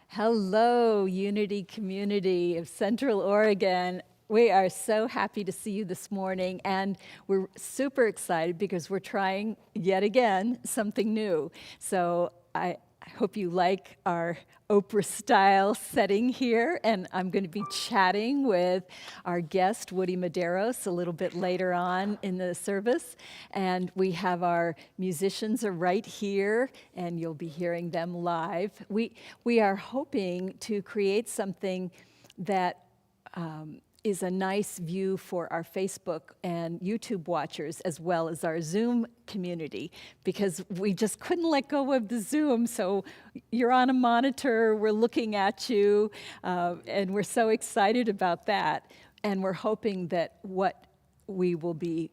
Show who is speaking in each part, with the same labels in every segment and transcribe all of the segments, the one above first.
Speaker 1: Hello, Unity Community of Central Oregon. We are so happy to see you this morning, and we're super excited because we're trying yet again something new. So I hope you like our Oprah-style setting here, and I'm going to be chatting with our guest, Woody Medeiros, a little bit later on in the service. And we have our musicians are right here, and you'll be hearing them live. We are hoping to create something that is a nice view for our Facebook and YouTube watchers, as well as our Zoom community, because we just couldn't let go of the Zoom. So you're on a monitor, we're looking at you, and we're so excited about that. And we're hoping that what we will be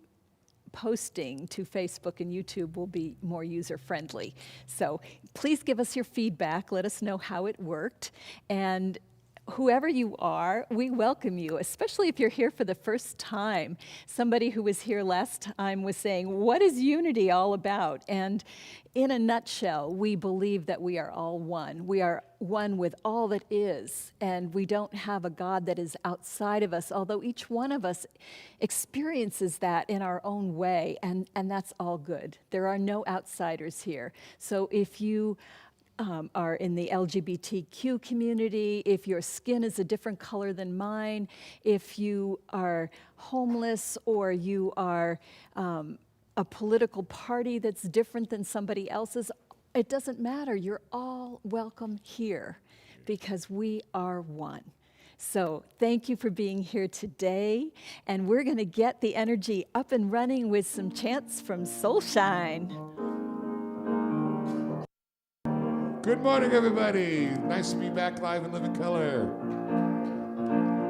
Speaker 1: posting to Facebook and YouTube will be more user-friendly. So please give us your feedback, let us know how it worked, and whoever you are, we welcome you, especially if you're here for the first time. Somebody who was here last time was saying, what is unity all about? And in a nutshell, we believe that we are all one. We are one with all that is, and we don't have a God that is outside of us, although each one of us experiences that in our own way, and that's all good. There are no outsiders here. So if you are in the LGBTQ community, if your skin is a different color than mine, if you are homeless or you are a political party that's different than somebody else's, it doesn't matter. You're all welcome here because we are one. So thank you for being here today, and we're going to get the energy up and running with some chants from Soulshine.
Speaker 2: Good morning, everybody. Nice to be back live in living color.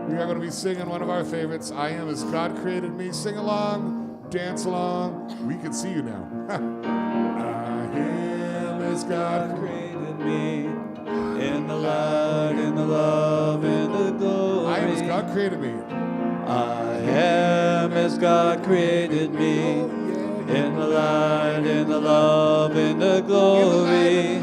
Speaker 2: We are going to be singing one of our favorites, I Am As God Created Me. Sing along, dance along. We can see you now. I am as God created me, in the light, in the love, in the glory. I am as God created me.
Speaker 3: I am as God created me, in the light, in the love, in the glory.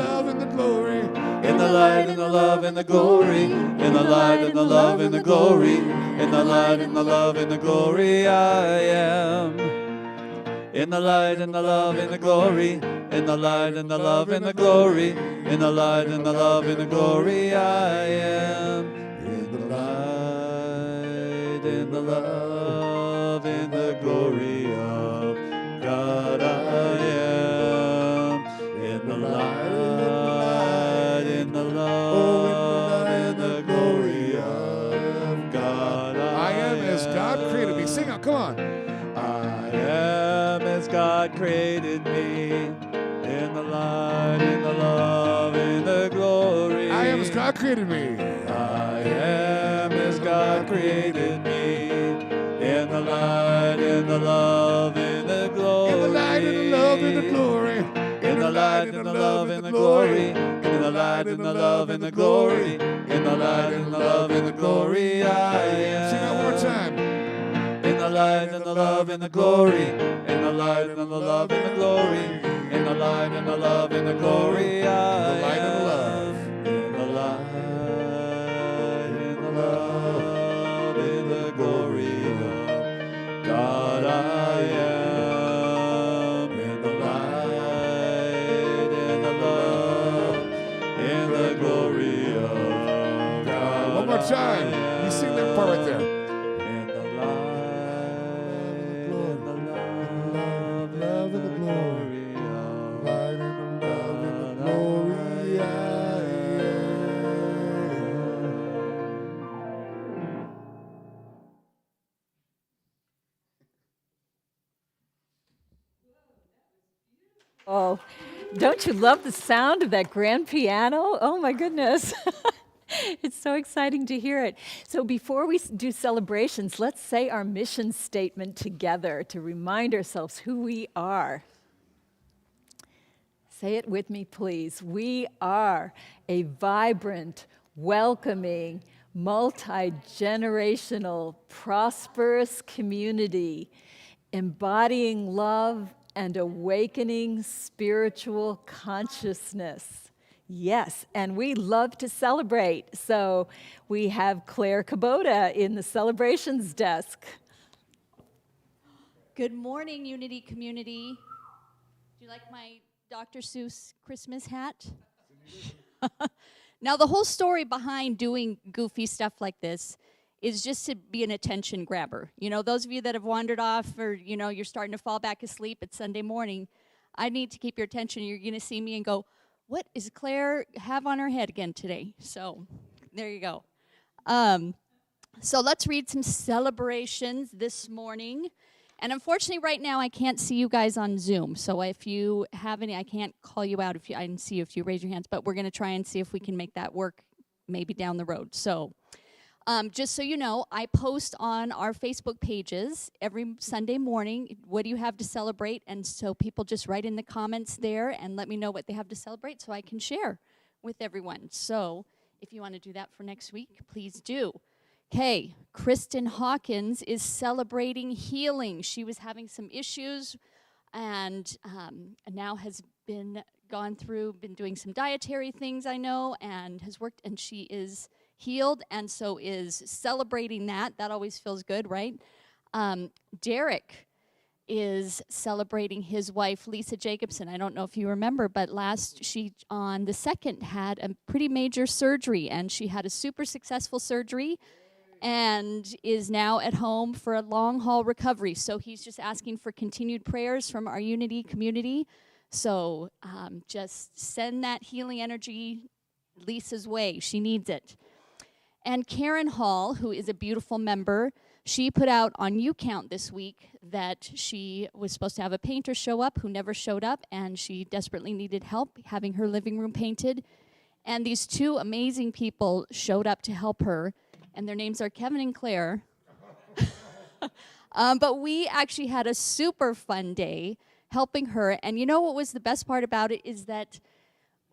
Speaker 3: In the light, in the love, in the glory. In the light, in the love, in the glory. In the light, in the love, in the glory, I am. In the light, in the love, in the glory. In the light, in the love, in the glory. In the light, in the love, in the glory, I am. In the light, in the love, in the glory of God, I am. In the light, in the love, in the glory of God,
Speaker 2: I am as God created me. Sing out, come on.
Speaker 3: I am as God created me, in the light, in the love, in the glory.
Speaker 2: I am as God created me.
Speaker 3: I am as God created me, in the light, in the love, in the glory.
Speaker 2: In the light, in the love, in the glory.
Speaker 3: In the light, in the love, in the glory. In the light, in the love, in the glory. In the light, in the love, in the glory, I am.
Speaker 2: Sing out one more time.
Speaker 3: In the light, in the love, in the glory. In the light, in the love, in the glory. In the light, in the love, in the glory, I am. In the light, in the love, in the glory of God, I am. In the light, in the love, in the glory of God.
Speaker 2: One more time. You sing that part right there.
Speaker 3: In the light, in the love, in the glory of
Speaker 2: Light in the love and the glory, I am.
Speaker 1: Oh, don't you love the sound of that grand piano? Oh my goodness. It's so exciting to hear it. So before we do celebrations, let's say our mission statement together to remind ourselves who we are. Say it with me, please. We are a vibrant, welcoming, multi-generational, prosperous community, embodying love and awakening spiritual consciousness. Yes, and we love to celebrate. So we have Claire Kubota in the celebrations desk.
Speaker 4: Good morning, Unity community. Do you like my Dr. Seuss Christmas hat? Now, the whole story behind doing goofy stuff like this is just to be an attention grabber. You know, those of you that have wandered off or, you know, you're starting to fall back asleep, it's Sunday morning. I need to keep your attention. You're going to see me and go, what is Claire have on her head again today? So there you go. So let's read some celebrations this morning. And unfortunately, right now, I can't see you guys on Zoom. So if you have any, I can't call you out if you, I can see you if you raise your hands. But we're going to try and see if we can make that work maybe down the road. So just so you know, I post on our Facebook pages every Sunday morning, what do you have to celebrate? And so people just write in the comments there and let me know what they have to celebrate so I can share with everyone. So if you want to do that for next week, please do. Okay, Kristen Hawkins is celebrating healing. She was having some issues and now has been doing some dietary things, I know, and has worked, and she is healed, and so is celebrating that. That always feels good, right? Derek is celebrating his wife, Lisa Jacobson. I don't know if you remember, but she, on the 2nd, had a pretty major surgery, and she had a super successful surgery, and is now at home for a long-haul recovery. So he's just asking for continued prayers from our Unity community. So just send that healing energy Lisa's way. She needs it. And Karen Hall, who is a beautiful member, she put out on YouCount this week that she was supposed to have a painter show up who never showed up, and she desperately needed help having her living room painted. And these two amazing people showed up to help her, and their names are Kevin and Claire. But we actually had a super fun day helping her. And you know what was the best part about it is that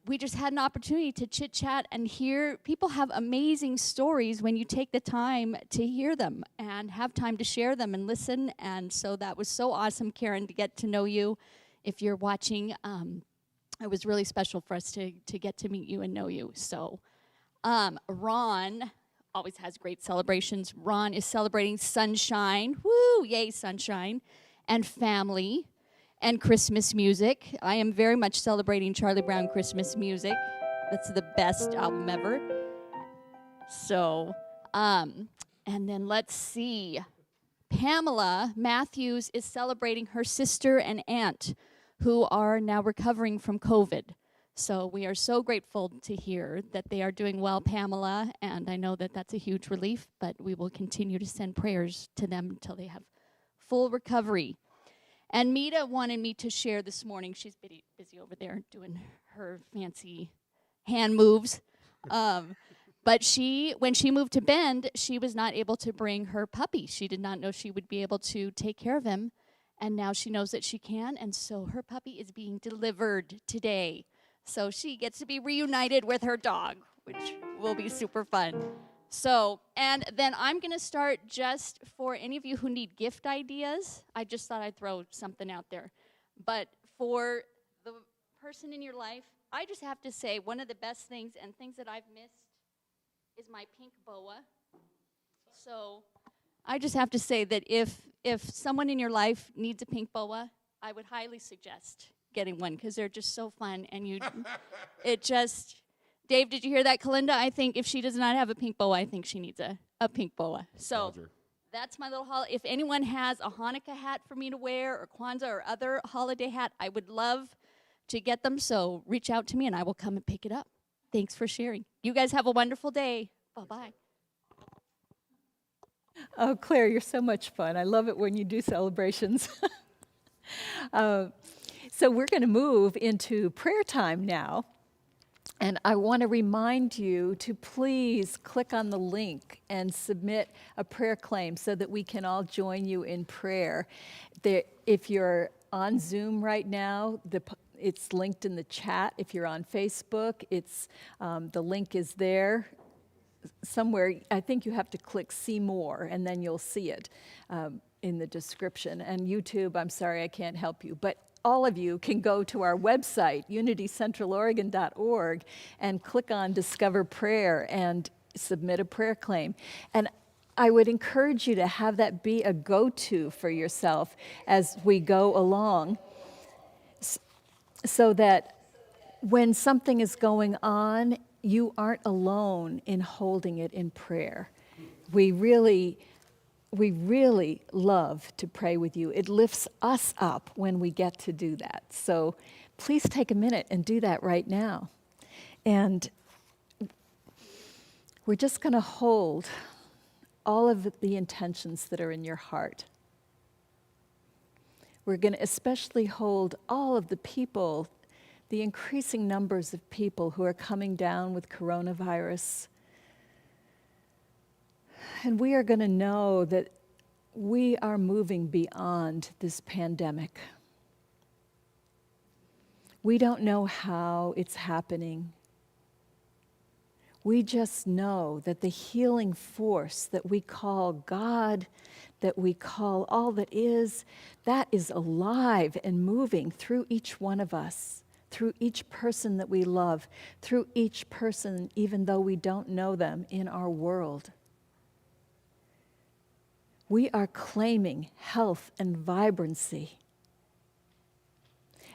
Speaker 4: we just had an opportunity to chit-chat and hear. People have amazing stories when you take the time to hear them and have time to share them and listen. And so that was so awesome, Karen, to get to know you. If you're watching, it was really special for us to get to meet you and know you. So Ron always has great celebrations. Ron is celebrating sunshine. Woo, yay, sunshine. And family. And Christmas music. I am very much celebrating Charlie Brown Christmas music. That's the best album ever. So, and then let's see. Pamela Matthews is celebrating her sister and aunt who are now recovering from COVID. So we are so grateful to hear that they are doing well, Pamela, and I know that that's a huge relief, but we will continue to send prayers to them until they have full recovery. And Mita wanted me to share this morning. She's busy over there doing her fancy hand moves. But when she moved to Bend, she was not able to bring her puppy. She did not know she would be able to take care of him. And now she knows that she can. And so her puppy is being delivered today. So she gets to be reunited with her dog, which will be super fun. So, and then I'm going to start just for any of you who need gift ideas. I just thought I'd throw something out there. But for the person in your life, I just have to say one of the best things and things that I've missed is my pink boa. So I just have to say that if someone in your life needs a pink boa, I would highly suggest getting one because they're just so fun. And Dave, did you hear that, Kalinda? I think if she does not have a pink boa, I think she needs a pink boa. So
Speaker 2: Roger.
Speaker 4: That's my little holiday. If anyone has a Hanukkah hat for me to wear or Kwanzaa or other holiday hat, I would love to get them. So reach out to me and I will come and pick it up. Thanks for sharing. You guys have a wonderful day. Bye-bye.
Speaker 1: Oh, Claire, you're so much fun. I love it when you do celebrations. So we're going to move into prayer time now. And I want to remind you to please click on the link and submit a prayer claim so that we can all join you in prayer. If you're on Zoom right now, it's linked in the chat. If you're on Facebook, the link is there somewhere. I think you have to click See More, and then you'll see it. in the description. And YouTube, I'm sorry, I can't help you. But all of you can go to our website, unitycentraloregon.org, and click on Discover Prayer and submit a prayer claim. And I would encourage you to have that be a go-to for yourself as we go along, so that when something is going on, you aren't alone in holding it in prayer. We really love to pray with you. It lifts us up when we get to do that. So please take a minute and do that right now. And we're just going to hold all of the intentions that are in your heart. We're going to especially hold all of the people, the increasing numbers of people who are coming down with coronavirus. And we are going to know that we are moving beyond this pandemic. We don't know how it's happening. We just know that the healing force that we call God, that we call all that is alive and moving through each one of us, through each person that we love, through each person, even though we don't know them, in our world. We are claiming health and vibrancy.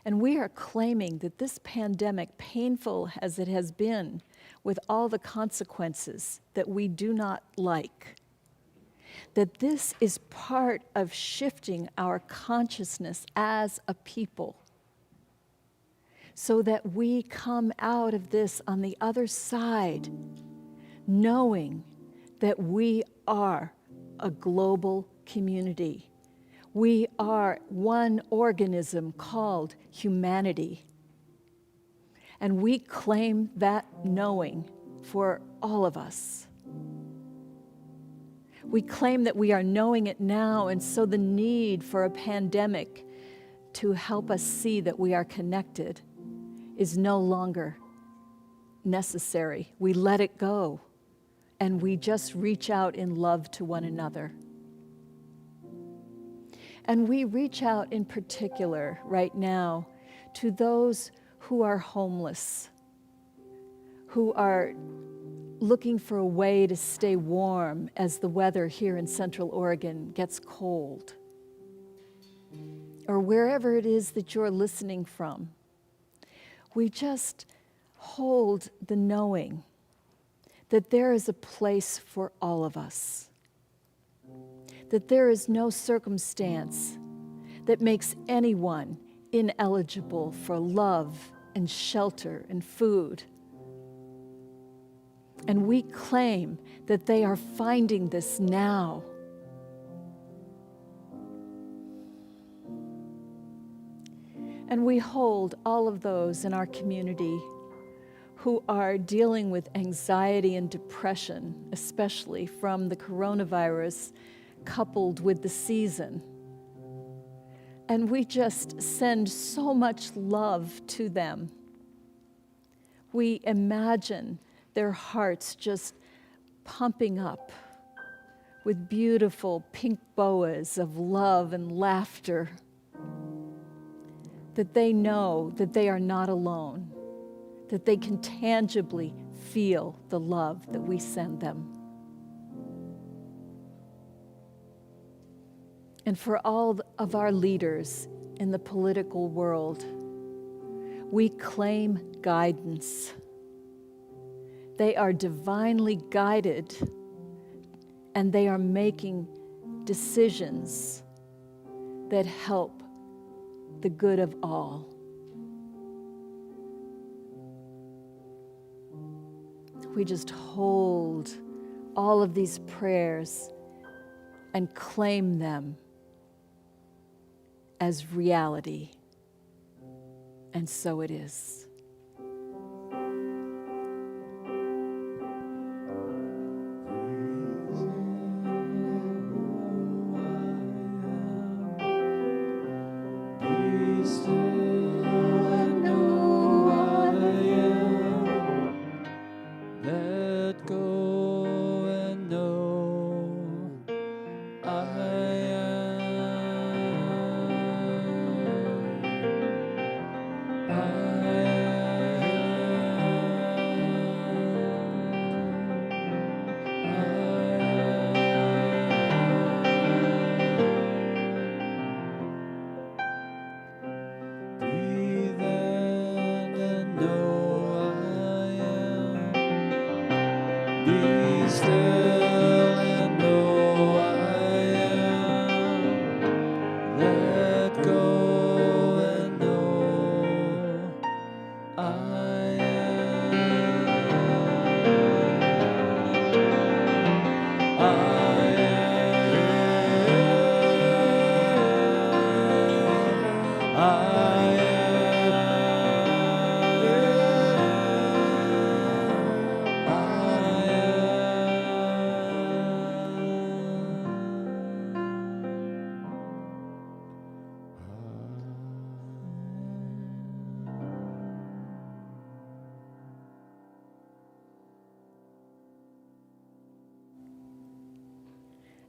Speaker 1: And we are claiming that this pandemic, painful as it has been, with all the consequences that we do not like, that this is part of shifting our consciousness as a people, so that we come out of this on the other side knowing that we are a global community. We are one organism called humanity. And we claim that knowing for all of us. We claim that we are knowing it now, and so the need for a pandemic to help us see that we are connected is no longer necessary. We let it go, and we just reach out in love to one another. And we reach out in particular right now to those who are homeless, who are looking for a way to stay warm as the weather here in Central Oregon gets cold, or wherever it is that you're listening from. We just hold the knowing that there is a place for all of us, that there is no circumstance that makes anyone ineligible for love and shelter and food. And we claim that they are finding this now. And we hold all of those in our community who are dealing with anxiety and depression, especially from the coronavirus, coupled with the season. And we just send so much love to them. We imagine their hearts just pumping up with beautiful pink boas of love and laughter, that they know that they are not alone, that they can tangibly feel the love that we send them. And for all of our leaders in the political world, we claim guidance. They are divinely guided, and they are making decisions that help the good of all. We just hold all of these prayers and claim them as reality. And so it is.
Speaker 3: Be still and know I am. Let go and know I am. Be still and know I am. Let go and know I am. I am. I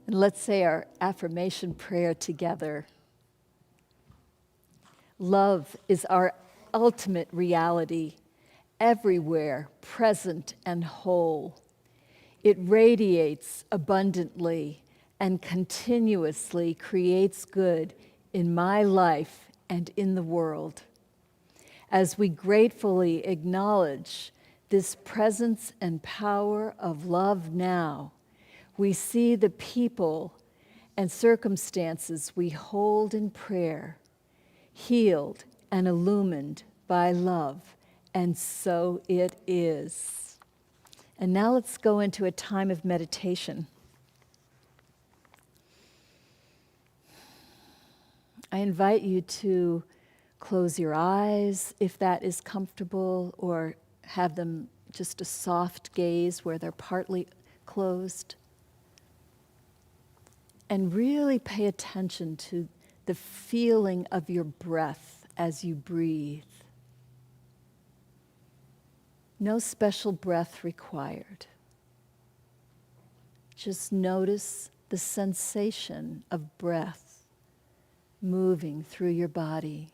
Speaker 1: And let's say our affirmation prayer together. Love is our ultimate reality, everywhere, present and whole. It radiates abundantly and continuously creates good in my life and in the world. As we gratefully acknowledge this presence and power of love now, we see the people and circumstances we hold in prayer healed and illumined by love, and so it is. And now let's go into a time of meditation. I invite you to close your eyes if that is comfortable, or have them just a soft gaze where they're partly closed. And really pay attention to the feeling of your breath as you breathe. No special breath required. Just notice the sensation of breath moving through your body.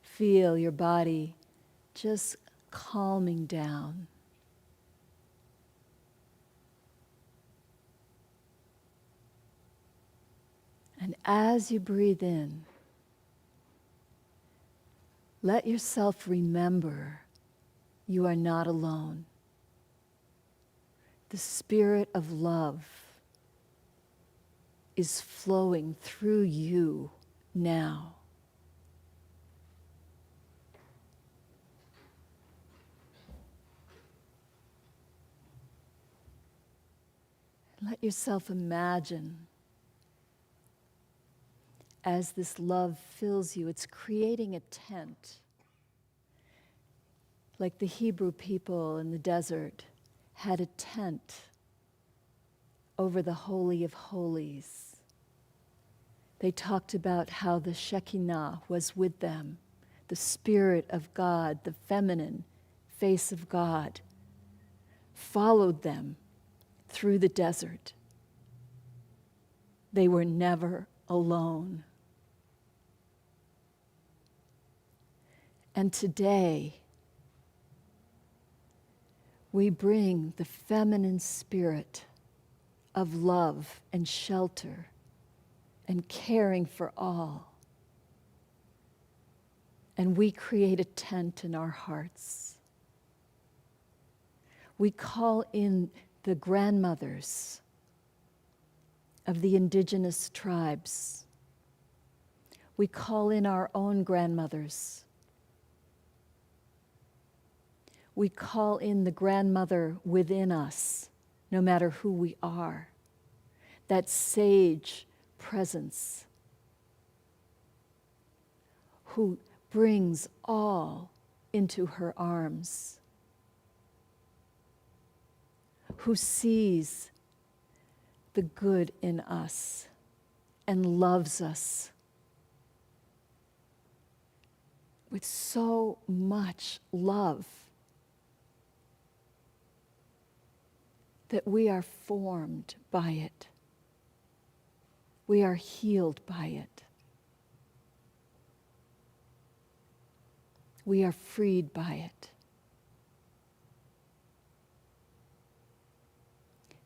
Speaker 1: Feel your body just calming down. And as you breathe in, let yourself remember you are not alone. The spirit of love is flowing through you now. Let yourself imagine as this love fills you, it's creating a tent. Like the Hebrew people in the desert had a tent over the Holy of Holies. They talked about how the Shekinah was with them, the Spirit of God, the feminine face of God, followed them through the desert. They were never alone. And today, we bring the feminine spirit of love and shelter and caring for all. And we create a tent in our hearts. We call in the grandmothers of the indigenous tribes. We call in our own grandmothers. We call in the grandmother within us, no matter who we are, that sage presence who brings all into her arms, who sees the good in us and loves us with so much love that we are formed by it. We are healed by it. We are freed by it.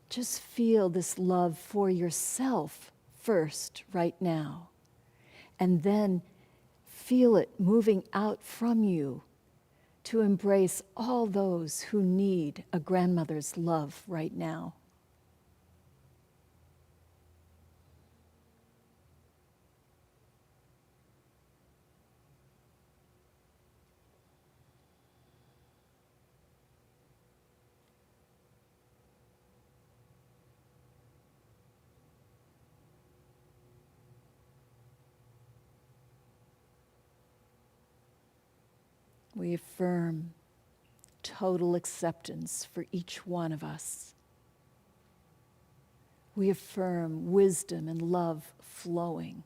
Speaker 1: Just feel this love for yourself first, right now. And then feel it moving out from you to embrace all those who need a grandmother's love right now. We affirm total acceptance for each one of us. We affirm wisdom and love flowing.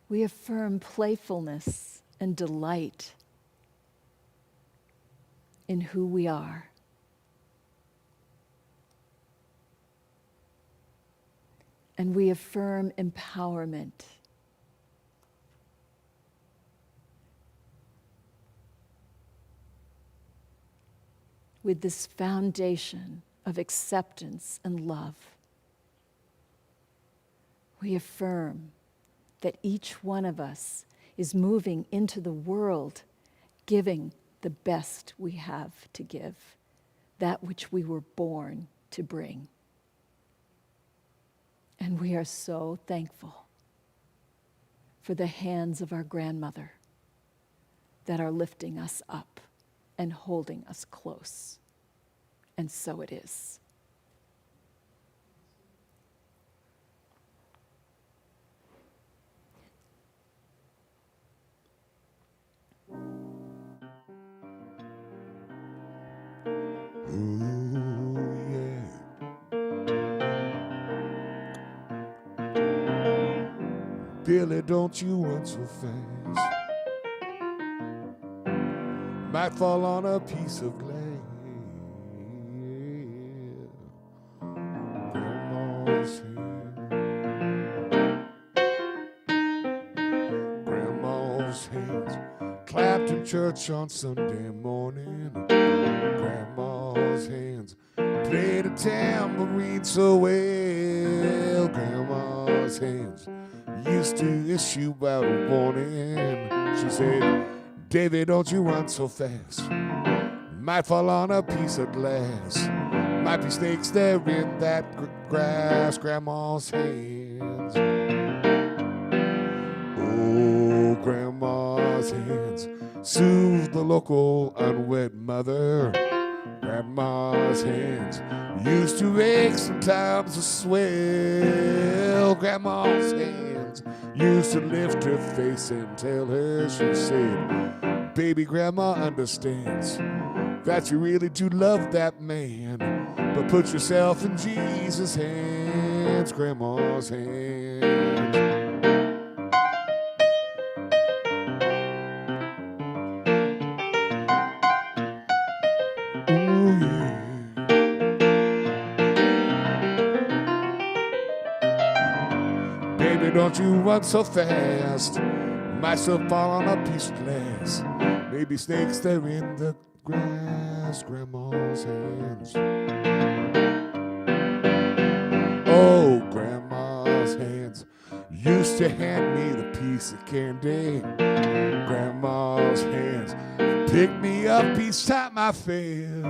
Speaker 1: We affirm playfulness and delight in who we are. And we affirm empowerment. With this foundation of acceptance and love, we affirm that each one of us is moving into the world giving the best we have to give, that which we were born to bring. And we are so thankful for the hands of our grandmother that are lifting us up and holding us close. And so it is.
Speaker 2: Ooh, yeah. Billy, don't you run so fast. Might fall on a piece of glass. Grandma's hands. Grandma's hands. Clapped in church on Sunday morning. Grandma's hands. Played a tambourine so well. Grandma's hands. Used to issue out a warning. She said, Davy, don't you run so fast. Might fall on a piece of glass. Might be snakes there in that grass. Grandma's hands. Oh, Grandma's hands. Soothe the local unwed mother. Grandma's hands. Used to ache sometimes to swell. Grandma's hands. Used to lift her face and tell her, she said, baby, Grandma understands that you really do love that man, but put yourself in Jesus' hands. Grandma's hands. Ooh, yeah. Baby, don't you run so fast. Might still fall on a piece of glass. Maybe snakes there in the grass. Grandma's hands. Oh, Grandma's hands. Used to hand me the piece of candy. Grandma's hands. Pick me up each time I fail.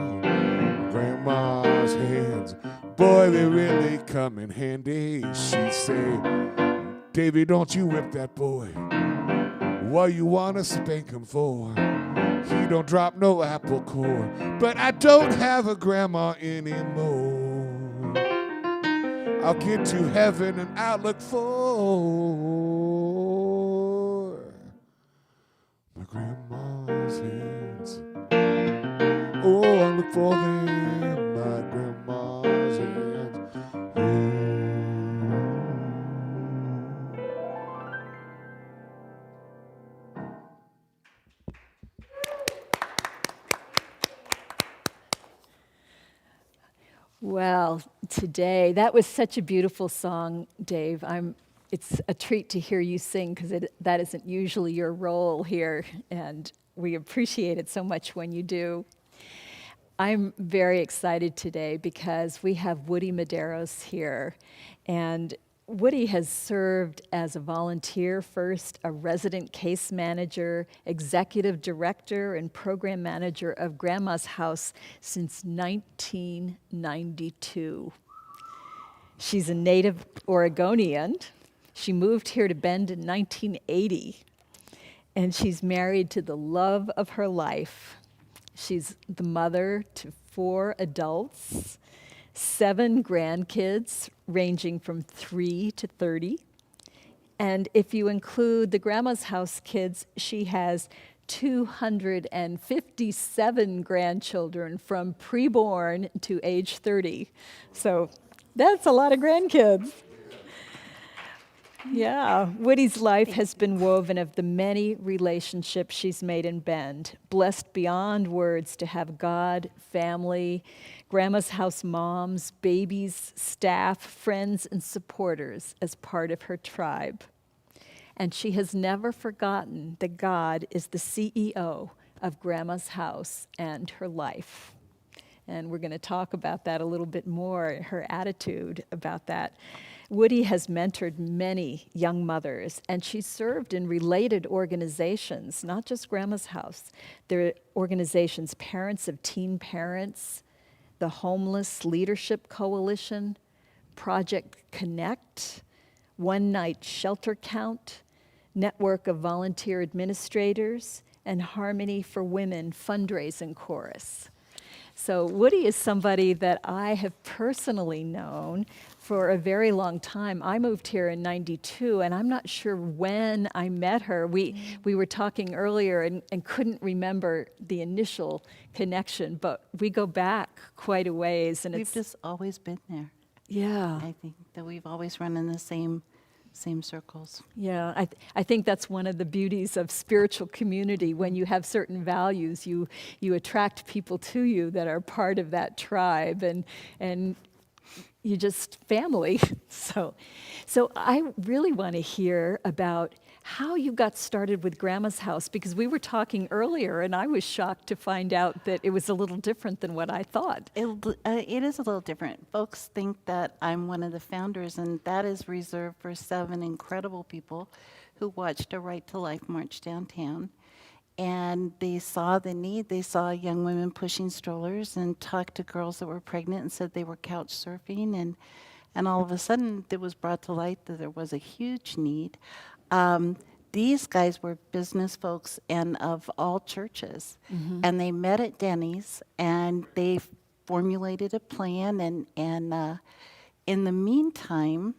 Speaker 2: Grandma's hands. Boy, they really come in handy. She'd say, Davy, don't you whip that boy. What you wanna spank him for? He don't drop no apple core. But I don't have a grandma anymore. I'll get to heaven and I'll look for my grandma's hands. Oh, I look for them, my grandma's hands. Ooh.
Speaker 1: Well, today, that was such a beautiful song, Dave. It's a treat to hear you sing because that isn't usually your role here, and we appreciate it so much when you do. I'm very excited today because we have Woody Medeiros here, and Woody has served as a volunteer first, a resident case manager, executive director, and program manager of Grandma's House since 1992. She's a native Oregonian. She moved here to Bend in 1980, and she's married to the love of her life. She's the mother to 4 adults, 7 grandkids, ranging from 3 to 30. And if you include the Grandma's House kids, she has 257 grandchildren from preborn to age 30. So that's a lot of grandkids. Yeah, Woody's life has been woven of the many relationships she's made in Bend, blessed beyond words to have God, family, Grandma's House moms, babies, staff, friends, and supporters as part of her tribe. And she has never forgotten that God is the CEO of Grandma's House and her life. And we're going to talk about that a little bit more, her attitude about that. Woody has mentored many young mothers, and she's served in related organizations, not just Grandma's House. There are organizations, Parents of Teen Parents, the Homeless Leadership Coalition, Project Connect, One Night Shelter Count, Network of Volunteer Administrators, and Harmony for Women Fundraising Chorus. So Woody is somebody that I have personally known for a very long time. I moved here in '92, and I'm not sure when I met her. We were talking earlier and couldn't remember the initial connection, but we go back quite a ways. And
Speaker 5: We've
Speaker 1: it's
Speaker 5: just always been there.
Speaker 1: yeah.
Speaker 5: I think that we've always run in the same circles.
Speaker 1: Yeah, I think that's one of the beauties of spiritual community. When you have certain values, you attract people to you that are part of that tribe, and you just family. So I really want to hear about how you got started with Grandma's House, because we were talking earlier, and I was shocked to find out that it was a little different than what I thought.
Speaker 5: It is a little different. Folks think that I'm one of the founders, and that is reserved for 7 incredible people who watched a Right to Life march downtown. And they saw the need. They saw young women pushing strollers and talked to girls that were pregnant and said they were couch surfing. And all of a sudden, it was brought to light that there was a huge need. These guys were business folks and of all churches. And they met at Denny's, and they formulated a plan. And in the meantime,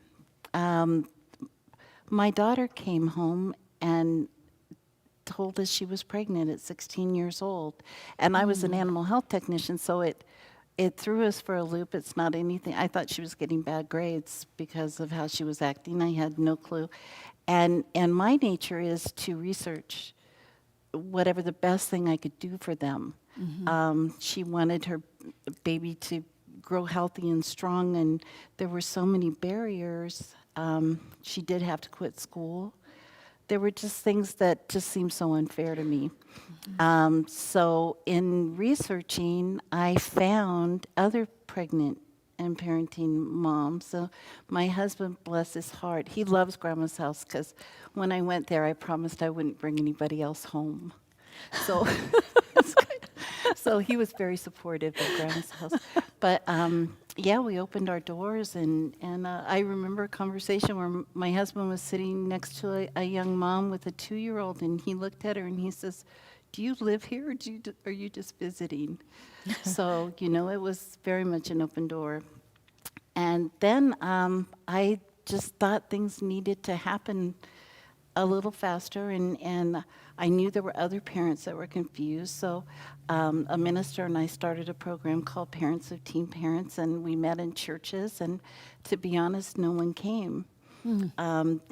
Speaker 5: my daughter came home and told us she was pregnant at 16 years old. And I was an animal health technician, so it threw us for a loop. It's not anything. I thought she was getting bad grades because of how she was acting. I had no clue. And my nature is to research whatever the best thing I could do for them. She wanted her baby to grow healthy and strong, and there were so many barriers. She did have to quit school. There were just things that just seemed so unfair to me. So in researching, I found other pregnant and parenting moms. So my husband, bless his heart, he loves Grandma's House, because when I went there, I promised I wouldn't bring anybody else home. So, so he was very supportive of Grandma's House. But yeah, we opened our doors, and I remember a conversation where my husband was sitting next to a young mom with a 2-year-old, and he looked at her and he says, "Do you live here, or are you just visiting?" So, it was very much an open door. And then I just thought things needed to happen a little faster, and I knew there were other parents that were confused. So a minister and I started a program called Parents of Teen Parents, and we met in churches, and to be honest, no one came.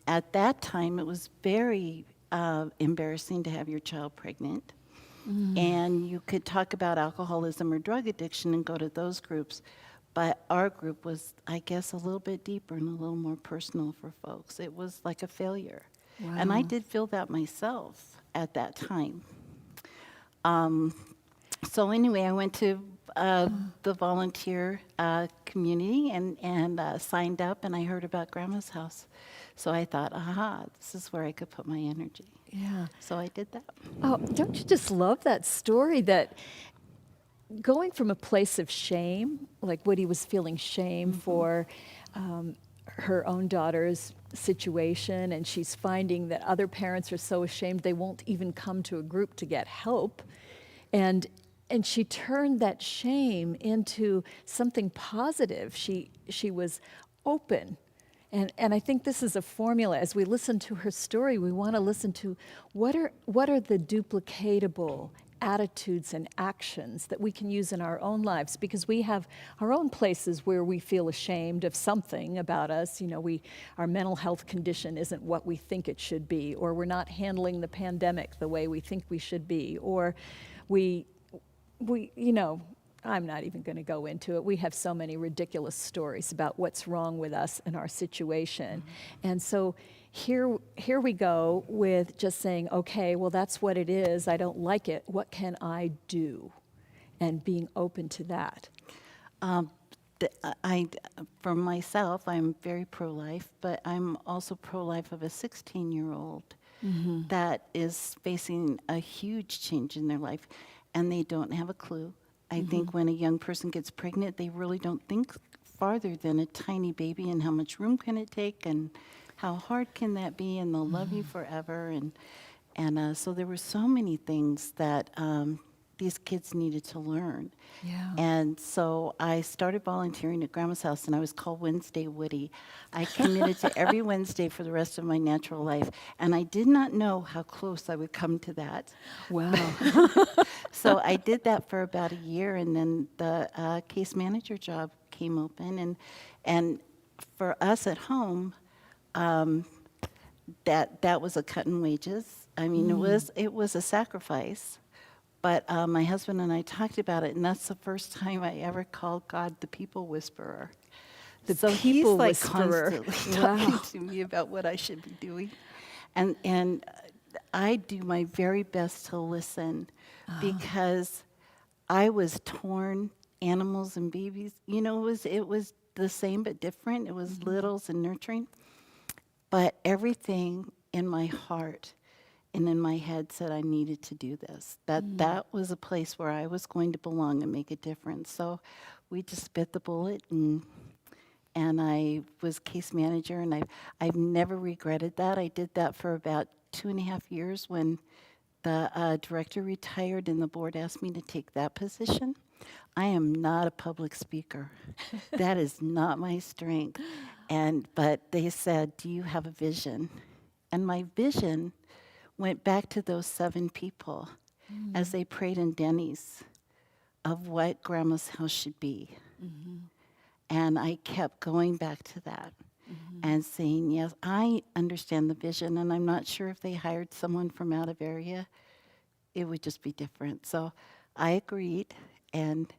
Speaker 5: At that time, it was very embarrassing to have your child pregnant. And you could talk about alcoholism or drug addiction and go to those groups. But our group was, I guess, a little bit deeper and a little more personal for folks. It was like a failure.
Speaker 1: Wow.
Speaker 5: And I did feel that myself at that time. So anyway, I went to the volunteer community and signed up, and I heard about Grandma's house. So I thought, aha, this is where I could put my energy.
Speaker 1: Yeah.
Speaker 5: So I did that.
Speaker 1: Oh, don't you just love that story that going from a place of shame, like Woody was feeling shame for her own daughter's situation, and she's finding that other parents are so ashamed they won't even come to a group to get help. And she turned that shame into something positive. She was open. And I think this is a formula. As we listen to her story, we want to listen to what are the duplicatable attitudes and actions that we can use in our own lives, because we have our own places where we feel ashamed of something about us. You know, our mental health condition isn't what we think it should be, or we're not handling the pandemic the way we think we should be, or we you know, I'm not even going to go into it. We have so many ridiculous stories about what's wrong with us and our situation. And so here we go with just saying, okay, well, that's what it is. I don't like it. What can I do? And being open to that.
Speaker 5: For myself, I'm very pro-life, but I'm also pro-life of a 16-year-old that is facing a huge change in their life, and they don't have a clue. I think when a young person gets pregnant, they really don't think farther than a tiny baby and how much room can it take and how hard can that be, and they'll love you forever. And so there were so many things that these kids needed to learn.
Speaker 1: Yeah.
Speaker 5: And so I started volunteering at Grandma's house, and I was called Wednesday Woody. I committed to every Wednesday for the rest of my natural life, and I did not know how close I would come to that.
Speaker 1: Wow.
Speaker 5: So I did that for about a year, and then the case manager job came open, and for us at home, that was a cut in wages. I mean, it was a sacrifice. But my husband and I talked about it, and that's the first time I ever called God the people whisperer.
Speaker 1: The
Speaker 5: so
Speaker 1: people
Speaker 5: he's like
Speaker 1: whisperer.
Speaker 5: constantly
Speaker 1: Wow.
Speaker 5: talking to me about what I should be doing, and I do my very best to listen, because I was torn. Animals and babies, you know, it was the same but different. It was littles and nurturing, but everything in my heart and in my head said I needed to do this. That was a place where I was going to belong and make a difference. So we just bit the bullet, and I was case manager, and I've never regretted that. I did that for about 2.5 years when the director retired and the board asked me to take that position. I am not a public speaker. That is not my strength. But they said, "Do you have a vision?" And my vision went back to those 7 people as they prayed in Denny's of what Grandma's house should be. And I kept going back to that and saying, yes, I understand the vision, and I'm not sure if they hired someone from out of area, it would just be different. So I agreed, and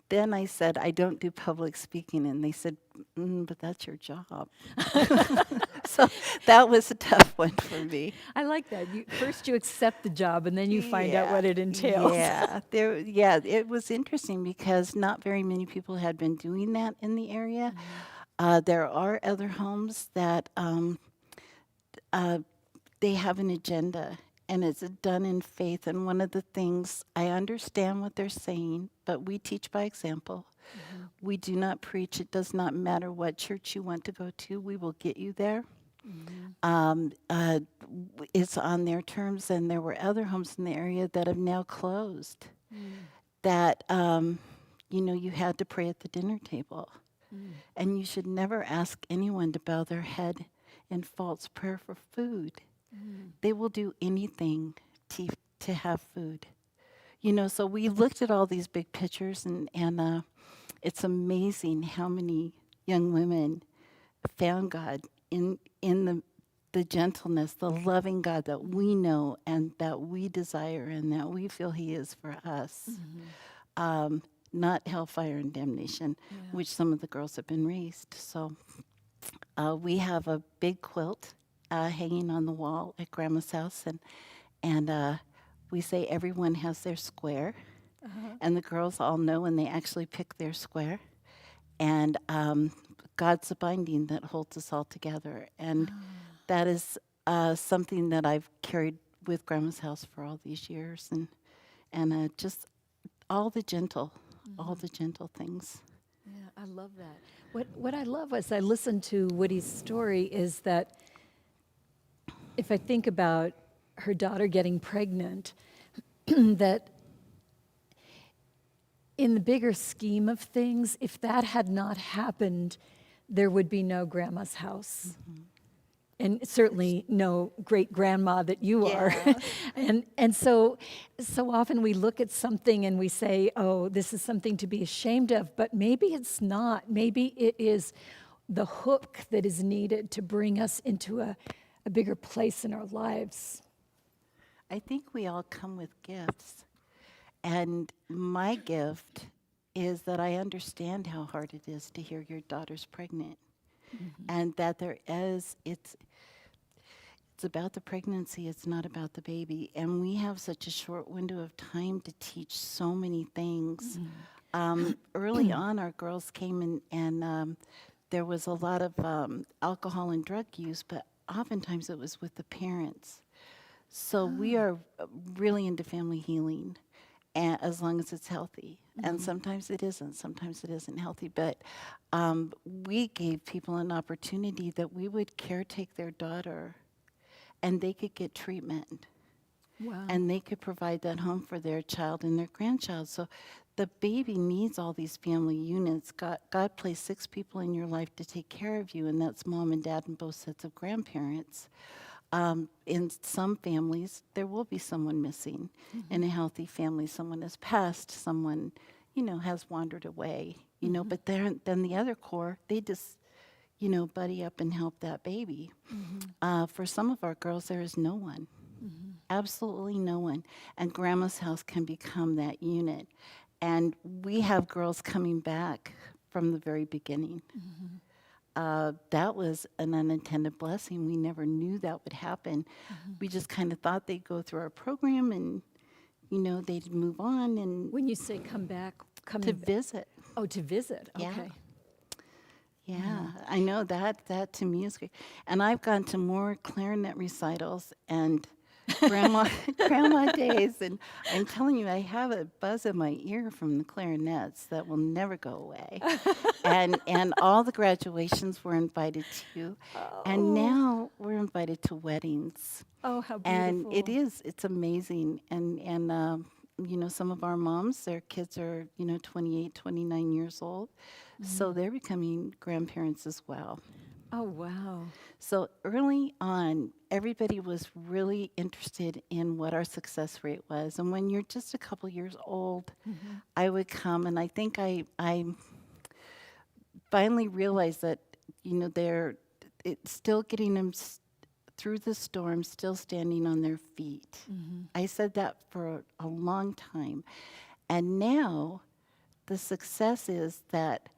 Speaker 5: then I said, I don't do public speaking, and they said, but that's your job. So that was a tough one for me.
Speaker 1: I like that. First you accept the job, and then you find out what it entails.
Speaker 5: Yeah, it was interesting because not very many people had been doing that in the area. There are other homes that they have an agenda, and it's done in faith. And one of the things, I understand what they're saying, but we teach by example. We do not preach. It does not matter what church you want to go to. We will get you there. It's on their terms, and there were other homes in the area that have now closed. That you had to pray at the dinner table, and you should never ask anyone to bow their head in false prayer for food. They will do anything to have food. So we looked at all these big pictures, and it's amazing how many young women found God in the gentleness, the loving God that we know and that we desire and that we feel He is for us. Not hellfire and damnation, which some of the girls have been raised. So we have a big quilt hanging on the wall at Grandma's house, and we say everyone has their square. And the girls all know, and they actually pick their square. And God's the binding that holds us all together. And that is something that I've carried with Grandma's house for all these years. And just all the gentle things.
Speaker 1: Yeah, I love that. What I love as I listen to Woody's story is that if I think about her daughter getting pregnant, that in the bigger scheme of things, if that had not happened, there would be no Grandma's house. And certainly no great grandma that you are. and so often we look at something and we say, oh, this is something to be ashamed of, but maybe it's not. Maybe it is the hook that is needed to bring us into a bigger place in our lives.
Speaker 5: I think we all come with gifts. And my gift is that I understand how hard it is to hear your daughter's pregnant. And that it's about the pregnancy, it's not about the baby. And we have such a short window of time to teach so many things. Early on, our girls came and there was a lot of alcohol and drug use, but oftentimes it was with the parents. So we are really into family healing, as long as it's healthy. And sometimes it isn't healthy. But we gave people an opportunity that we would caretake their daughter and they could get treatment.
Speaker 1: Wow.
Speaker 5: And they could provide that home for their child and their grandchild. So the baby needs all these family units. God placed 6 people in your life to take care of you, and that's mom and dad and both sets of grandparents. In some families, there will be someone missing. In a healthy family, someone has passed, someone, has wandered away, but then the other core, they just, buddy up and help that baby. For some of our girls, there is no one. Absolutely no one. And Grandma's house can become that unit. And we have girls coming back from the very beginning. That was an unintended blessing. We never knew that would happen. We just kind of thought they'd go through our program and, they'd move on and
Speaker 1: When you say come back,
Speaker 5: to visit.
Speaker 1: Oh, to visit.
Speaker 5: Yeah.
Speaker 1: Okay.
Speaker 5: Yeah, I know that to me is great. And I've gone to more clarinet recitals and grandma days, and I'm telling you, I have a buzz in my ear from the clarinets that will never go away. and all the graduations we're invited to, and now we're invited to weddings.
Speaker 1: Oh, how beautiful.
Speaker 5: And it's amazing. And some of our moms, their kids are, 28, 29 years old. So they're becoming grandparents as well.
Speaker 1: Oh, wow.
Speaker 5: So early on, everybody was really interested in what our success rate was. And when you're just a couple years old, I would come, and I think I finally realized that, it's still getting them through the storm, still standing on their feet. I said that for a long time. And now the success is that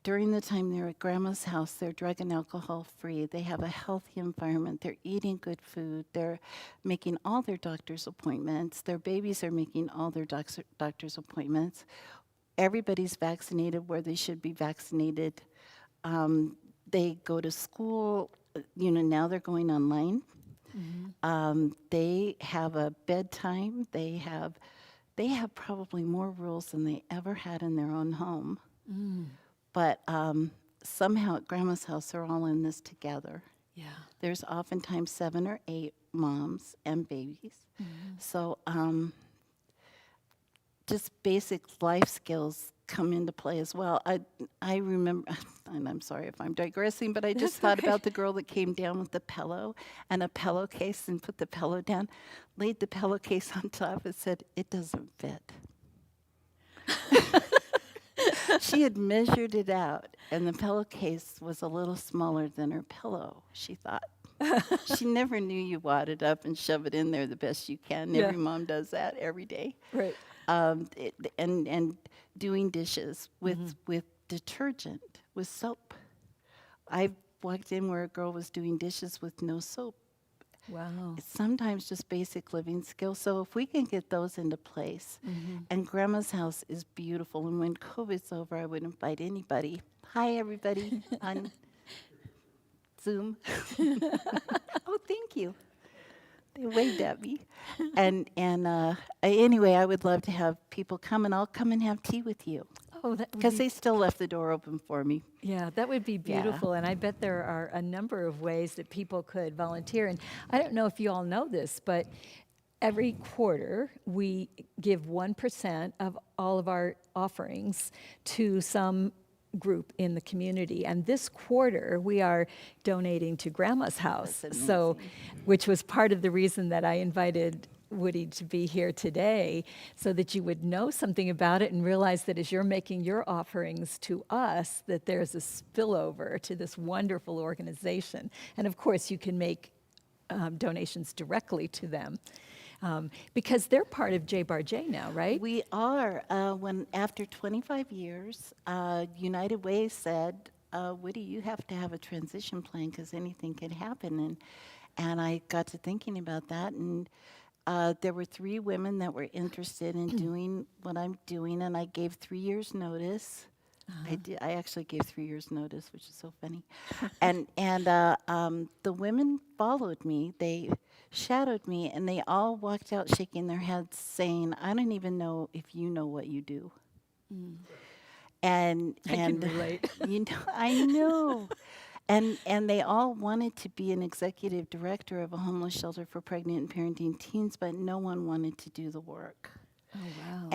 Speaker 5: during the time they're at Grandma's house, they're drug and alcohol free. They have a healthy environment. They're eating good food. They're making all their doctor's appointments. Their babies are making all their doctor's appointments. Everybody's vaccinated where they should be vaccinated. They go to school. Now they're going online. They have a bedtime. They have probably more rules than they ever had in their own home. But somehow at Grandma's house, they're all in this together.
Speaker 1: Yeah.
Speaker 5: There's oftentimes 7 or 8 moms and babies. So just basic life skills come into play as well. I remember, and I'm sorry if I'm digressing, but I just thought about the girl that came down with the pillow and a pillowcase and put the pillow down, laid the pillowcase on top and said, "It doesn't fit." She had measured it out, and the pillowcase was a little smaller than her pillow, she thought. She never knew you wad it up and shove it in there the best you can.
Speaker 1: Yeah.
Speaker 5: Every mom does that every day.
Speaker 1: Right.
Speaker 5: And doing dishes with detergent, with soap. I walked in where a girl was doing dishes with no soap.
Speaker 1: Wow.
Speaker 5: It's sometimes just basic living skills. So if we can get those into place, and Grandma's house is beautiful. And when COVID's over, I would invite anybody. Hi, everybody on Zoom. Oh, thank you. They waved at me. Anyway, I would love to have people come, and I'll come and have tea with you.
Speaker 1: Oh, that would
Speaker 5: Because
Speaker 1: be,
Speaker 5: they still left the door open for me.
Speaker 1: yeah, that would be
Speaker 5: Yeah.
Speaker 1: beautiful. And I bet there are a number of ways that people could volunteer. And I don't know if you all know this, but every quarter we give 1% of all of our offerings to some group in the community. And this quarter we are donating to Grandma's house.
Speaker 5: That's
Speaker 1: So, which was part of the reason that I invited Woody to be here today, so that you would know something about it and realize that as you're making your offerings to us, that there's a spillover to this wonderful organization. And of course, you can make donations directly to them, because they're part of J Bar J now, right?
Speaker 5: We are. When after 25 years, United Way said, "Woody, you have to have a transition plan because anything could happen." And I got to thinking about that, and there were 3 women that were interested in doing what I'm doing, and I gave 3 years notice. I actually gave 3 years notice, which is so funny. and the women followed me. They shadowed me, and they all walked out shaking their heads, saying, "I don't even know if you know what you do." And
Speaker 1: I can relate.
Speaker 5: you know, I know. And they all wanted to be an executive director of a homeless shelter for pregnant and parenting teens, but no one wanted to do the work.
Speaker 1: Oh, wow.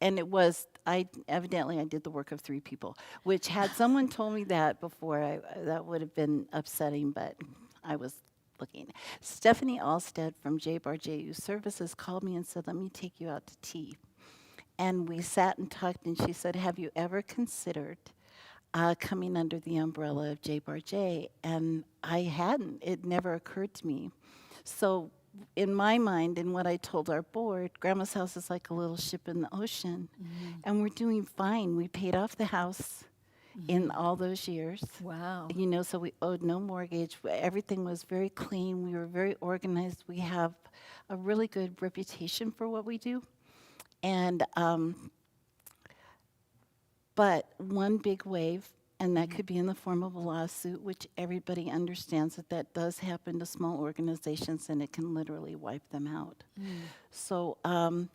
Speaker 5: And it was, I did the work of 3 people, which had someone told me that before, that would have been upsetting, but I was looking. Stephanie Alstead from J Bar J Youth Services called me and said, "Let me take you out to tea." And we sat and talked, and she said, "Have you ever considered coming under the umbrella of J Bar J?" And I hadn't. It never occurred to me. So in my mind, and what I told our board, Grandma's house is like a little ship in the ocean, and we're doing fine. We paid off the house in all those years.
Speaker 1: Wow.
Speaker 5: You know, so we owed no mortgage. Everything was very clean. We were very organized. We have a really good reputation for what we do. And but one big wave, and that could be in the form of a lawsuit, which everybody understands that does happen to small organizations, and it can literally wipe them out. So, and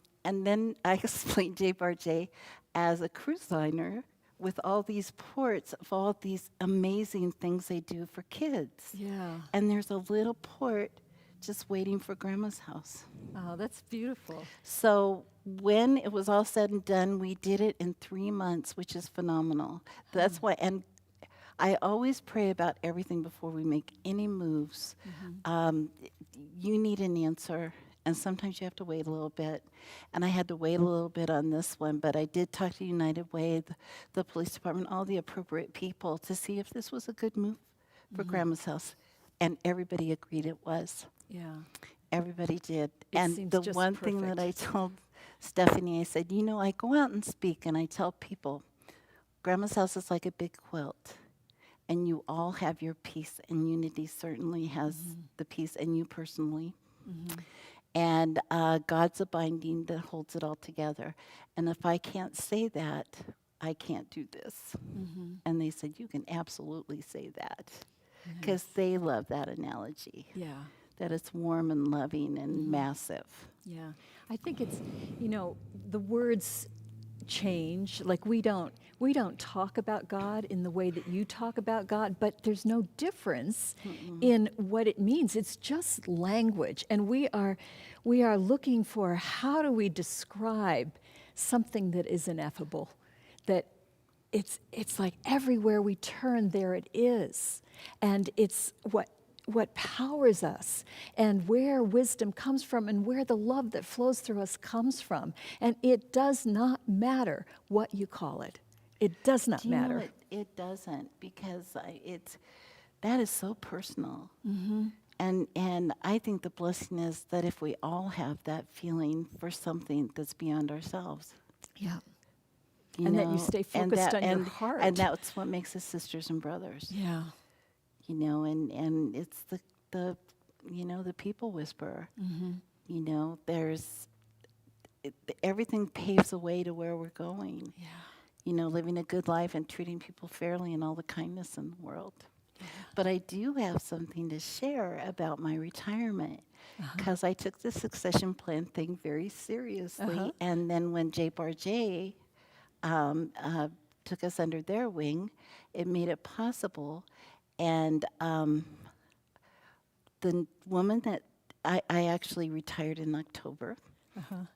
Speaker 5: then I explained J Bar J as a cruise liner with all these ports of all these amazing things they do for kids.
Speaker 1: Yeah.
Speaker 5: And there's a little port just waiting for Grandma's house.
Speaker 1: Oh, that's beautiful.
Speaker 5: So when it was all said and done, we did it in 3 months, which is phenomenal. That's why, and I always pray about everything before we make any moves. You need an answer, and sometimes you have to wait a little bit. And I had to wait a little bit on this one, but I did talk to United Way, the police department, all the appropriate people to see if this was a good move for Grandma's house. And everybody agreed it was.
Speaker 1: Yeah.
Speaker 5: Everybody did.
Speaker 1: It
Speaker 5: And
Speaker 1: seems
Speaker 5: the
Speaker 1: just
Speaker 5: one thing that I
Speaker 1: perfect.
Speaker 5: told Stephanie, I said, I go out and speak and I tell people, Grandma's house is like a big quilt. And you all have your piece, and Unity certainly has the piece, and you personally. And God's a binding that holds it all together. And if I can't say that, I can't do this. And they said, you can absolutely say that. Because they love that analogy.
Speaker 1: Yeah.
Speaker 5: That it's warm and loving and massive.
Speaker 1: Yeah. I think it's, the words change. Like we don't talk about God in the way that you talk about God, but there's no difference in what it means. It's just language. And we are looking for, how do we describe something that is ineffable, that it's like everywhere we turn, there it is. And it's what powers us, and where wisdom comes from, and where the love that flows through us comes from. And it does not matter what you call it. It does not
Speaker 5: Do you
Speaker 1: matter.
Speaker 5: know it doesn't, because that is so personal. And I think the blessing is that if we all have that feeling for something that's beyond ourselves.
Speaker 1: Yeah.
Speaker 5: You
Speaker 1: And
Speaker 5: know,
Speaker 1: that you stay focused on your heart.
Speaker 5: And that's what makes us sisters and brothers.
Speaker 1: Yeah.
Speaker 5: And it's the the people whisperer. You know, everything paves the way to where we're going.
Speaker 1: Yeah.
Speaker 5: You know, living a good life and treating people fairly and all the kindness in the world. But I do have something to share about my retirement because I took the succession plan thing very seriously. And then when J. Took us under their wing, it made it possible. And the woman that I actually retired in October.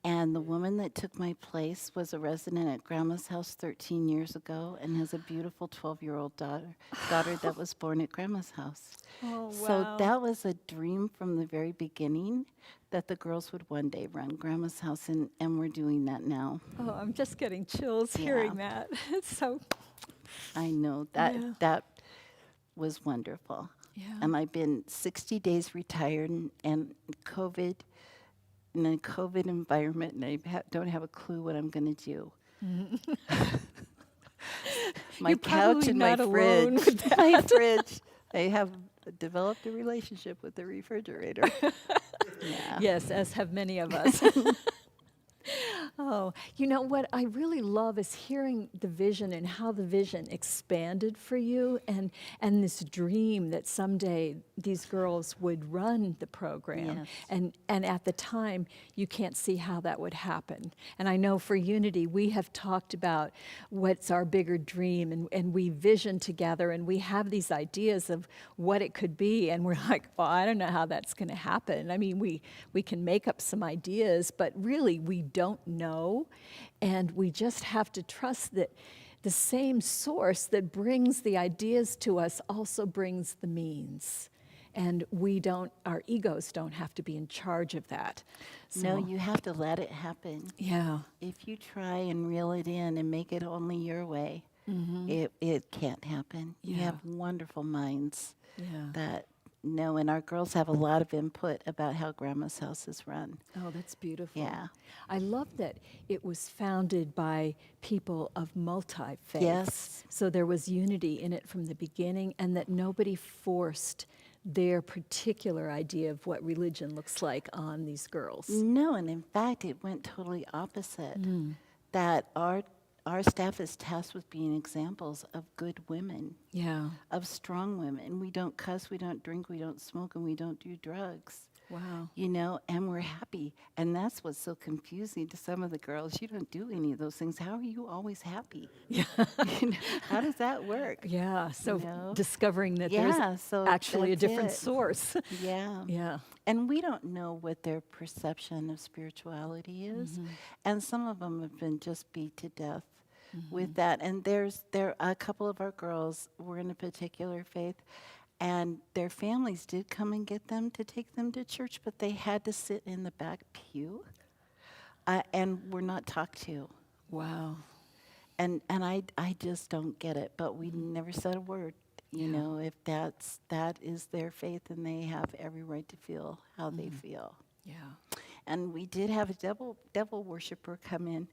Speaker 5: And the woman that took my place was a resident at Grandma's house 13 years ago and has a beautiful 12-year-old daughter that was born at Grandma's house.
Speaker 1: Oh,
Speaker 5: So
Speaker 1: wow.
Speaker 5: that was a dream from the very beginning that the girls would one day run Grandma's house, and we're doing that now.
Speaker 1: Oh, I'm just getting chills hearing that. It's so,
Speaker 5: I know
Speaker 1: Yeah.
Speaker 5: that was wonderful.
Speaker 1: yeah.
Speaker 5: And I've been 60 days retired, and COVID, in a COVID environment, and I don't have a clue what I'm going to do. My
Speaker 1: You're
Speaker 5: couch
Speaker 1: probably
Speaker 5: and my
Speaker 1: not alone
Speaker 5: fridge.
Speaker 1: with
Speaker 5: My fridge. I have developed a relationship with the refrigerator. Yeah.
Speaker 1: Yes, as have many of us. Oh, you know what I really love is hearing the vision and how the vision expanded for you, and this dream that someday these girls would run the program.
Speaker 5: Yes.
Speaker 1: And at the time, you can't see how that would happen. And I know for Unity, we have talked about what's our bigger dream, and we vision together, and we have these ideas of what it could be, and we're like, well, I don't know how that's going to happen. I mean, we can make up some ideas, but really we don't know, and we just have to trust that the same source that brings the ideas to us also brings the means. And our egos don't have to be in charge of that.
Speaker 5: No, you have to let it happen.
Speaker 1: Yeah.
Speaker 5: If you try and reel it in and make it only your way, it can't happen. You
Speaker 1: Yeah.
Speaker 5: have wonderful minds
Speaker 1: Yeah.
Speaker 5: that know, and our girls have a lot of input about how Grandma's house is run.
Speaker 1: Oh, that's beautiful.
Speaker 5: Yeah.
Speaker 1: I love that it was founded by people of multi-faiths.
Speaker 5: Yes.
Speaker 1: So there was unity in it from the beginning, and that nobody forced their particular idea of what religion looks like on these girls.
Speaker 5: No, and in fact, it went totally opposite. That our staff is tasked with being examples of good women,
Speaker 1: Yeah.
Speaker 5: of strong women. We don't cuss, we don't drink, we don't smoke, and we don't do drugs.
Speaker 1: Wow.
Speaker 5: You know, and we're happy. And that's what's so confusing to some of the girls. You don't do any of those things. How are you always happy?
Speaker 1: Yeah.
Speaker 5: You know, how does that work?
Speaker 1: Yeah. So
Speaker 5: know?
Speaker 1: discovering that
Speaker 5: Yeah,
Speaker 1: there's
Speaker 5: so
Speaker 1: actually a
Speaker 5: that's
Speaker 1: different
Speaker 5: it.
Speaker 1: source.
Speaker 5: Yeah.
Speaker 1: Yeah.
Speaker 5: And we don't know what their perception of spirituality is. And some of them have been just beat to death with that. And there a couple of our girls were in a particular faith, and their families did come and get them to take them to church, but they had to sit in the back pew and were not talked to.
Speaker 1: Wow.
Speaker 5: And I just don't get it. But we never said a word. You know, if that is their faith, and they have every right to feel how they feel.
Speaker 1: Yeah.
Speaker 5: And we did have a devil worshiper come in,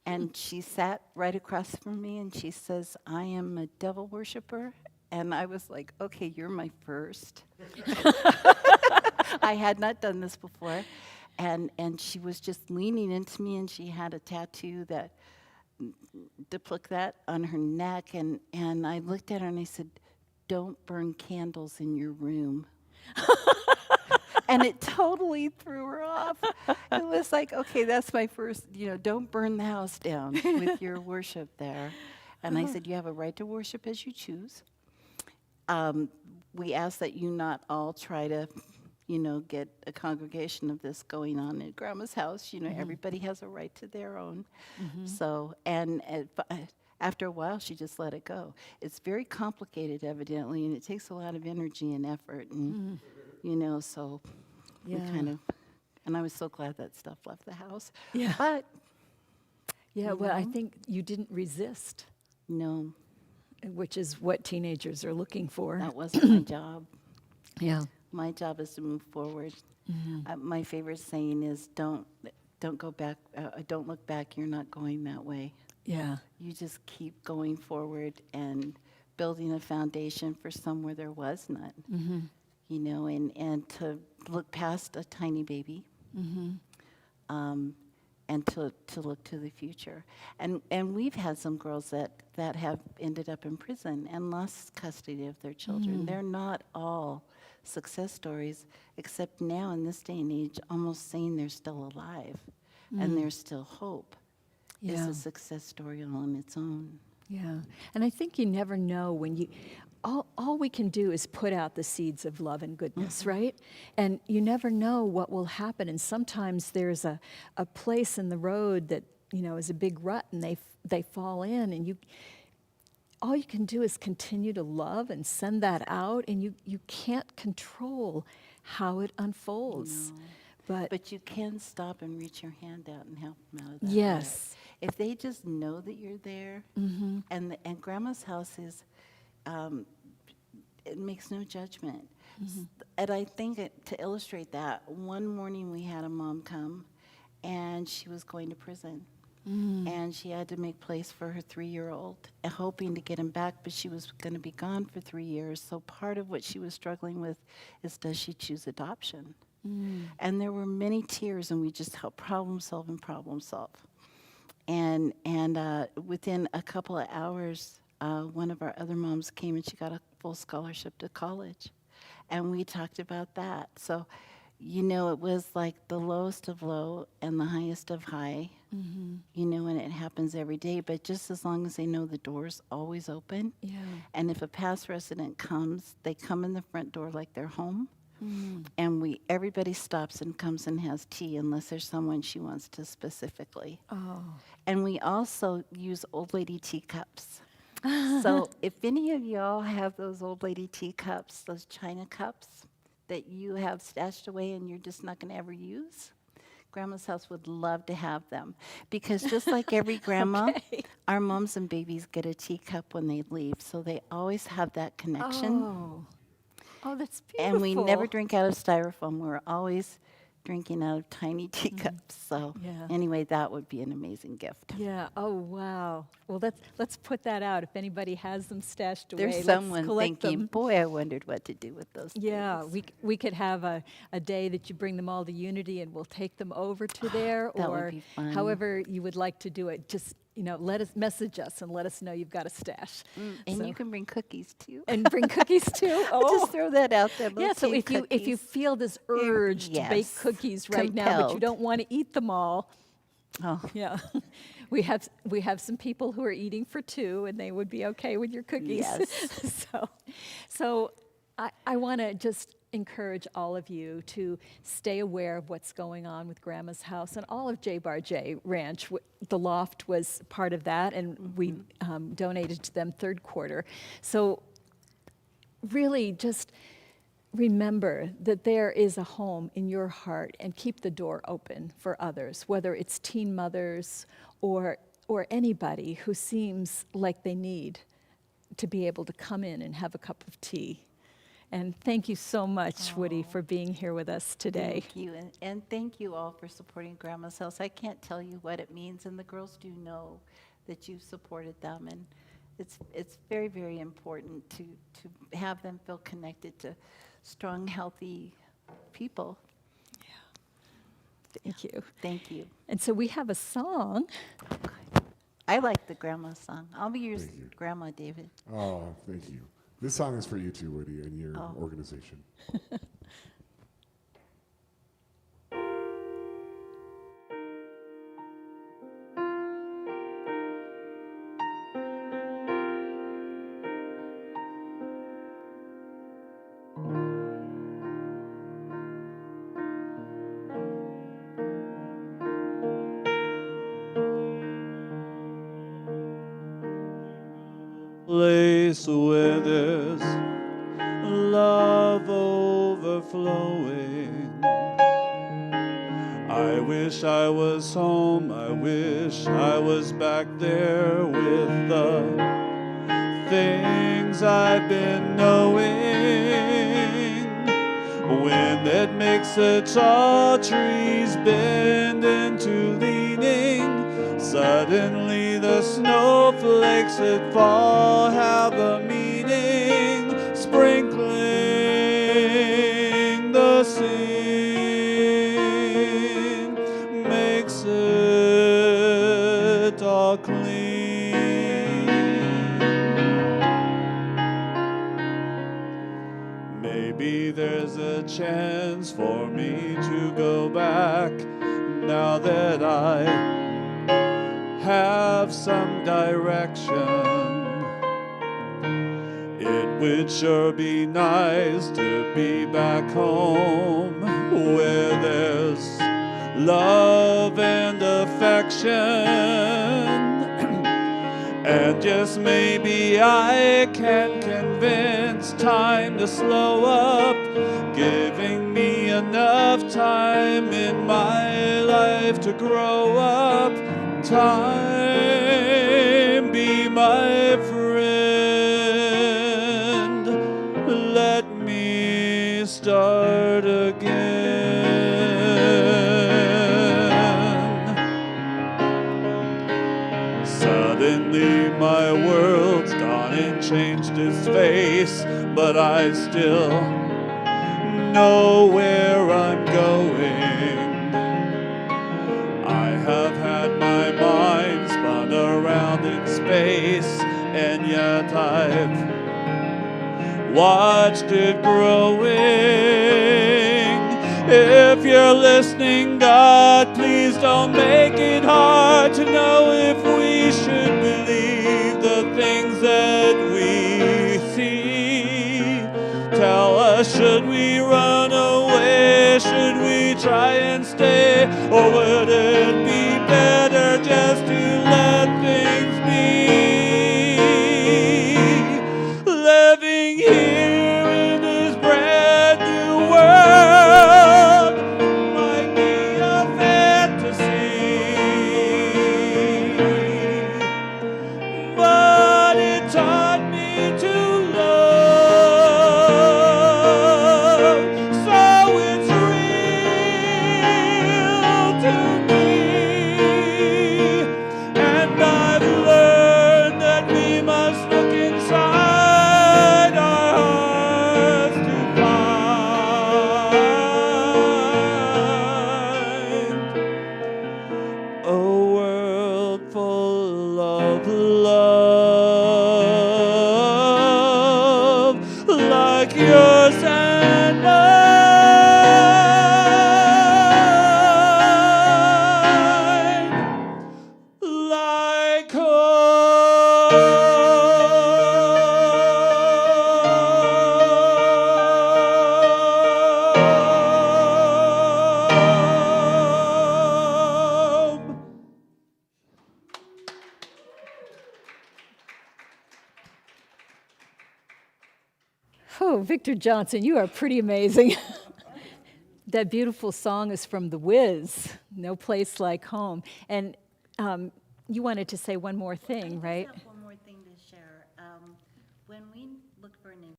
Speaker 5: and she sat right across from me, and she says, "I am a devil worshiper." And I was like, "Okay, you're my first." I had not done this before. And she was just leaning into me, and she had a tattoo that depict that on her neck. And I looked at her and I said, "Don't burn candles in your room." And it totally threw her off. It was like, okay, that's my first, don't burn the house down with your worship there. And I said, you have a right to worship as you choose. We ask that you not all try to, get a congregation of this going on at Grandma's house. Everybody has a right to their own. So, and after a while, she just let it go. It's very complicated, evidently, and it takes a lot of energy and effort. And, so we
Speaker 1: Yeah.
Speaker 5: kind of, and I was so glad that stuff left the house.
Speaker 1: Yeah.
Speaker 5: But,
Speaker 1: Yeah, well, I think you didn't resist,
Speaker 5: no,
Speaker 1: which is what teenagers are looking for.
Speaker 5: that wasn't my job.
Speaker 1: Yeah.
Speaker 5: My job is to move forward. My favorite saying is, don't go back, don't look back, you're not going that way.
Speaker 1: Yeah.
Speaker 5: You just keep going forward and building a foundation for somewhere there was none. you know, and to look past a tiny baby. And to look to the future. And we've had some girls that have ended up in prison and lost custody of their children. They're not all success stories, except now in this day and age, almost saying they're still alive and there's still hope is
Speaker 1: Yeah.
Speaker 5: a success story all on its own.
Speaker 1: Yeah, and I think you never know when you, all we can do is put out the seeds of love and goodness, right? And you never know what will happen. And sometimes there's a place in the road that, you know, is a big rut and they fall in, and all you can do is continue to love and send that out, and you can't control how it unfolds.
Speaker 5: But you can stop and reach your hand out and help them out of that.
Speaker 1: Yes.
Speaker 5: rut. If they just know that you're there, and Grandma's house is, it makes no judgment. And I think to illustrate that, one morning we had a mom come, and she was going to prison. And she had to make place for her 3-year-old, hoping to get him back, but she was going to be gone for 3 years. So part of what she was struggling with is, does she choose adoption? And there were many tears, and we just helped problem solve. And within a couple of hours, one of our other moms came, and she got a full scholarship to college. And we talked about that. So, you know, it was like the lowest of low and the highest of high, you know, and it happens every day. But just as long as they know the door's always open.
Speaker 1: Yeah.
Speaker 5: And if a past resident comes, they come in the front door like they're home. And everybody stops and comes and has tea unless there's someone she wants to specifically.
Speaker 1: Oh.
Speaker 5: And we also use old lady teacups. So if any of y'all have those old lady teacups, those china cups that you have stashed away and you're just not going to ever use, Grandma's house would love to have them. Because just like every grandma, our moms and babies get a teacup when they leave. So they always have that connection.
Speaker 1: Oh, that's beautiful.
Speaker 5: And we never drink out of styrofoam. We're always drinking out of tiny teacups. So
Speaker 1: Yeah.
Speaker 5: anyway, that would be an amazing gift.
Speaker 1: Yeah. Oh, wow. Well, let's put that out. If anybody has them stashed away,
Speaker 5: There's
Speaker 1: let's
Speaker 5: someone
Speaker 1: collect
Speaker 5: thinking,
Speaker 1: them.
Speaker 5: boy, I wondered what to do with those
Speaker 1: Yeah,
Speaker 5: things.
Speaker 1: we could have a day that you bring them all to Unity, and we'll take them over to there,
Speaker 5: That would
Speaker 1: or
Speaker 5: be fun.
Speaker 1: however you would like to do it. Just, you know, message us and let us know you've got a stash.
Speaker 5: And
Speaker 1: So-
Speaker 5: you can bring cookies too.
Speaker 1: and bring cookies too.
Speaker 5: I'll just throw that out there.
Speaker 1: Yeah, so
Speaker 5: little
Speaker 1: if you
Speaker 5: cookies.
Speaker 1: feel this urge to bake
Speaker 5: yes,
Speaker 1: cookies right now, but you
Speaker 5: compelled.
Speaker 1: don't want to eat them all,
Speaker 5: Oh,
Speaker 1: yeah, we have some people who are eating for 2, and they would be okay with your cookies.
Speaker 5: Yes.
Speaker 1: so I want to just encourage all of you to stay aware of what's going on with Grandma's house and all of J Bar J Ranch. The loft was part of that, and we donated to them 3rd quarter. So really just remember that there is a home in your heart, and keep the door open for others, whether it's teen mothers or anybody who seems like they need to be able to come in and have a cup of tea. And thank you so much, Woody, for being here with us today.
Speaker 5: thank you. And thank you all for supporting Grandma's house. I can't tell you what it means, and the girls do know that you've supported them. And it's very, very important to have them feel connected to strong, healthy people.
Speaker 1: Thank you.
Speaker 5: Thank you.
Speaker 1: And so we have a song.
Speaker 5: I like the grandma song. I'll be your
Speaker 2: Thank you.
Speaker 5: grandma, David.
Speaker 2: Oh, thank you. This song is for you too, Woody, and your
Speaker 5: Oh.
Speaker 2: organization.
Speaker 3: Place where there's love overflowing. I wish I was home. I wish I was back there with the things I've been knowing. Wind that makes the tall trees bend into leaning. Suddenly the snowflakes that fall have a meaning, sprinkling chance for me to go back now that I have some direction. It would sure be nice to be back home where there's love and affection. And just maybe I can convince time to slow up, giving me enough time in my life to grow up. Time, be my friend. Let me start again. Suddenly my world's gone and changed its face, but I still know where I'm going. I have had my mind spun around in space, and yet I've watched it growing. If you're listening, God, please don't make it hard to know if we should believe the things that we see. Tell us, should we run away? Should we try and stay? Or would it be better just to let things be? Living here in this brand new world might be a fantasy, but it taught me to love, so it's real to me. And I've learned that we must look inside our hearts to find a world full of love, like yours and mine, like home.
Speaker 1: Oh, Victor Johnson, you are pretty amazing. That beautiful song is from The Wiz, No Place Like Home. And you wanted to say one more thing, right?
Speaker 5: I just have one more thing to share. When we looked for a name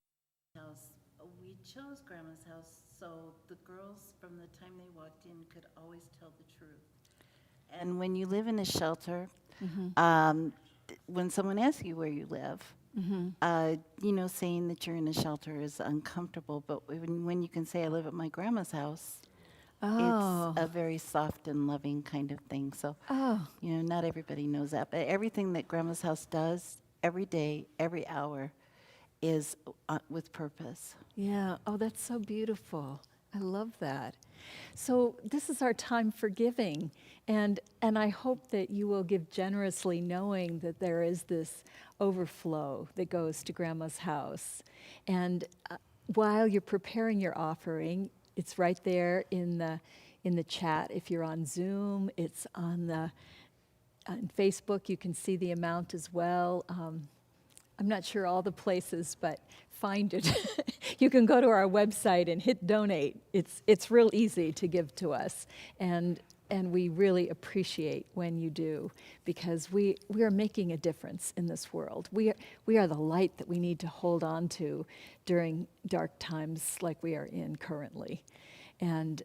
Speaker 5: for the house, we chose Grandma's house so the girls from the time they walked in could always tell the truth. And when you live in a shelter, when someone asks you where you live, saying that you're in a shelter is uncomfortable. But when you can say, I live at my grandma's house,
Speaker 1: Oh.
Speaker 5: it's a very soft and loving kind of thing. So,
Speaker 1: Oh.
Speaker 5: not everybody knows that. But everything that grandma's house does, every day, every hour, is with purpose.
Speaker 1: Yeah. Oh, that's so beautiful. I love that. So this is our time for giving, and I hope that you will give generously, knowing that there is this overflow that goes to Grandma's house. And while you're preparing your offering, it's right there in the chat. If you're on Zoom, it's on Facebook. You can see the amount as well. I'm not sure all the places, but find it. You can go to our website and hit donate. It's real easy to give to us, and we really appreciate when you do, because we are making a difference in this world. We are the light that we need to hold on to during dark times like we are in currently. And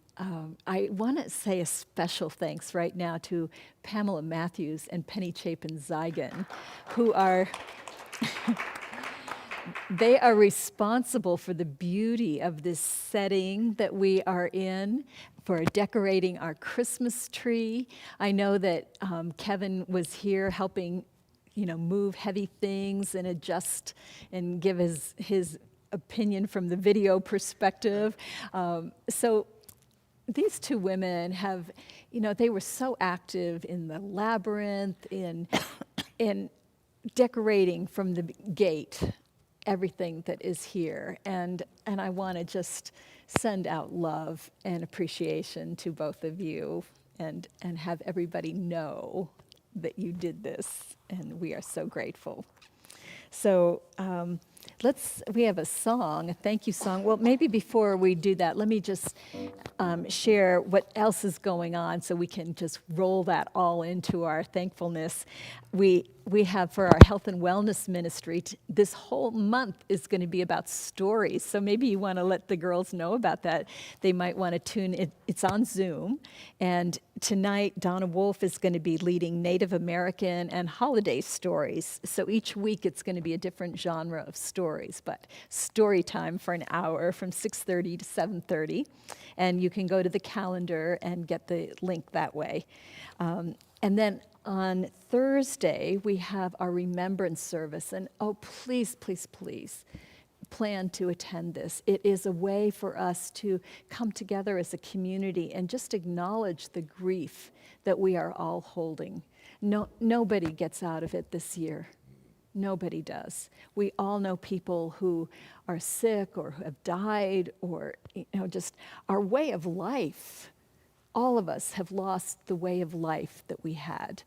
Speaker 1: I want to say a special thanks right now to Pamela Matthews and Penny Chapin-Zygon, who are they are responsible for the beauty of this setting that we are in, for decorating our Christmas tree. I know that Kevin was here helping, move heavy things and adjust and give his opinion from the video perspective. So these two women have, they were so active in the labyrinth, in decorating from the gate everything that is here. And I want to just send out love and appreciation to both of you and have everybody know that you did this. And we are so grateful. So we have a song, a thank you song. Well, maybe before we do that, let me just share what else is going on so we can just roll that all into our thankfulness. We have for our health and wellness ministry, this whole month is going to be about stories. So maybe you want to let the girls know about that. They might want to tune in. It's on Zoom. And tonight, Donna Wolf is going to be leading Native American and holiday stories. So each week it's going to be a different genre of stories, but story time for an hour from 6:30 to 7:30. And you can go to the calendar and get the link that way. And then on Thursday, we have our remembrance service. And please, please, please plan to attend this. It is a way for us to come together as a community and just acknowledge the grief that we are all holding. Nobody gets out of it this year. Nobody does. We all know people who are sick or who have died or, just our way of life. All of us have lost the way of life that we had.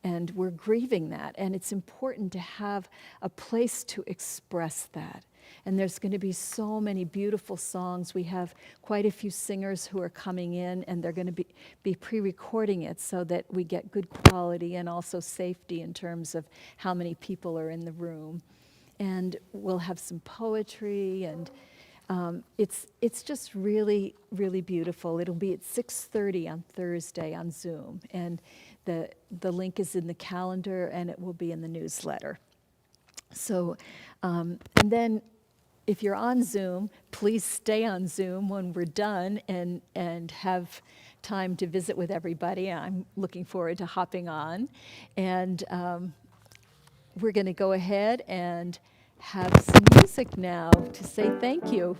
Speaker 1: And we're grieving that. And it's important to have a place to express that. And there's going to be so many beautiful songs. We have quite a few singers who are coming in, and they're going to be pre-recording it so that we get good quality and also safety in terms of how many people are in the room. And we'll have some poetry, and it's just really, really beautiful. It'll be at 6:30 on Thursday on Zoom. And the link is in the calendar, and it will be in the newsletter. So, and then if you're on Zoom, please stay on Zoom when we're done and have time to visit with everybody. I'm looking forward to hopping on. And we're going to go ahead and have some music now to say thank you.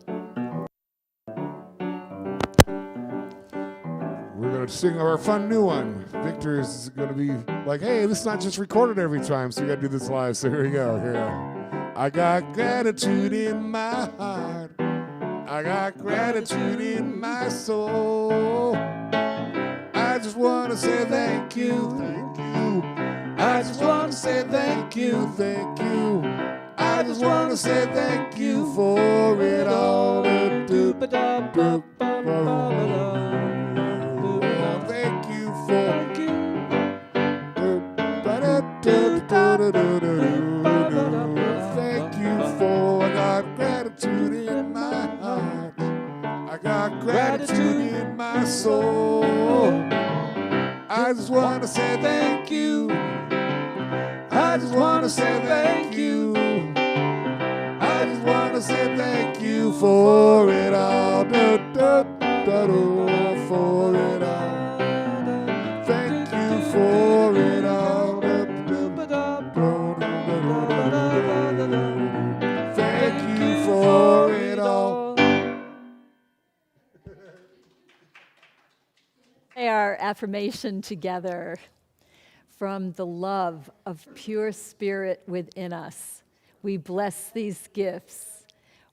Speaker 2: We're going to sing our fun new one. Victor is going to be like, hey, this is not just recorded every time, so we got to do this live. So here we go. Here. I got gratitude in my heart. I got gratitude in my soul. I just want to say thank you, thank you. I just want to say thank you, thank you. I just want to say thank you for it all. Thank you for thank you for I got gratitude in my heart. I got gratitude in my soul. I just want to say thank you. I just want to say thank you. I just want to say thank you for it all. For it all. Thank you for it all. Thank you for it all.
Speaker 1: Say our affirmation together. From the love of pure spirit within us, we bless these gifts.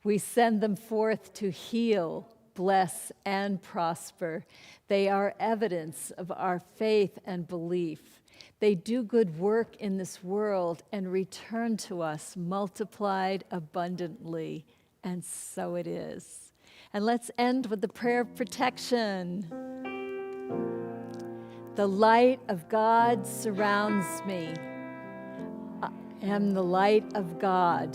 Speaker 1: We send them forth to heal, bless, and prosper. They are evidence of our faith and belief. They do good work in this world and return to us multiplied abundantly. And so it is. And let's end with the prayer of protection. The light of God surrounds me. I am the light of God.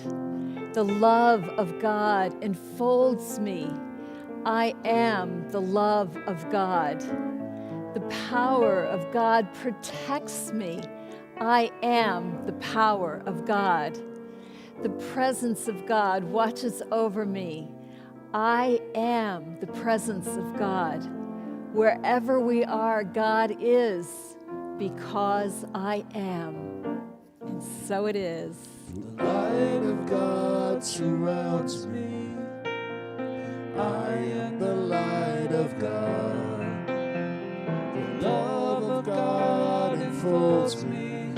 Speaker 1: The love of God enfolds me. I am the love of God. The power of God protects me. I am the power of God. The presence of God watches over me. I am the presence of God. Wherever we are, God is, because I am. And So it is.
Speaker 2: The light of God surrounds me. I am the light of God. The love of God enfolds me.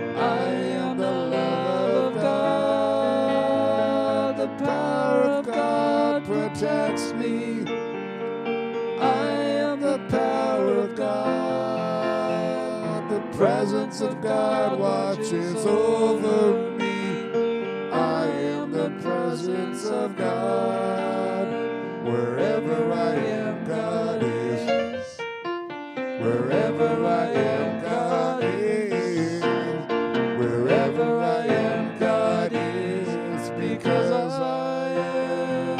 Speaker 2: I am the love of God. The power of God protects me. I am the power of God. The presence of God watches over me. I am the presence of God. Wherever I am, God is. Wherever I am, God is. Wherever I am, God is. Because I am.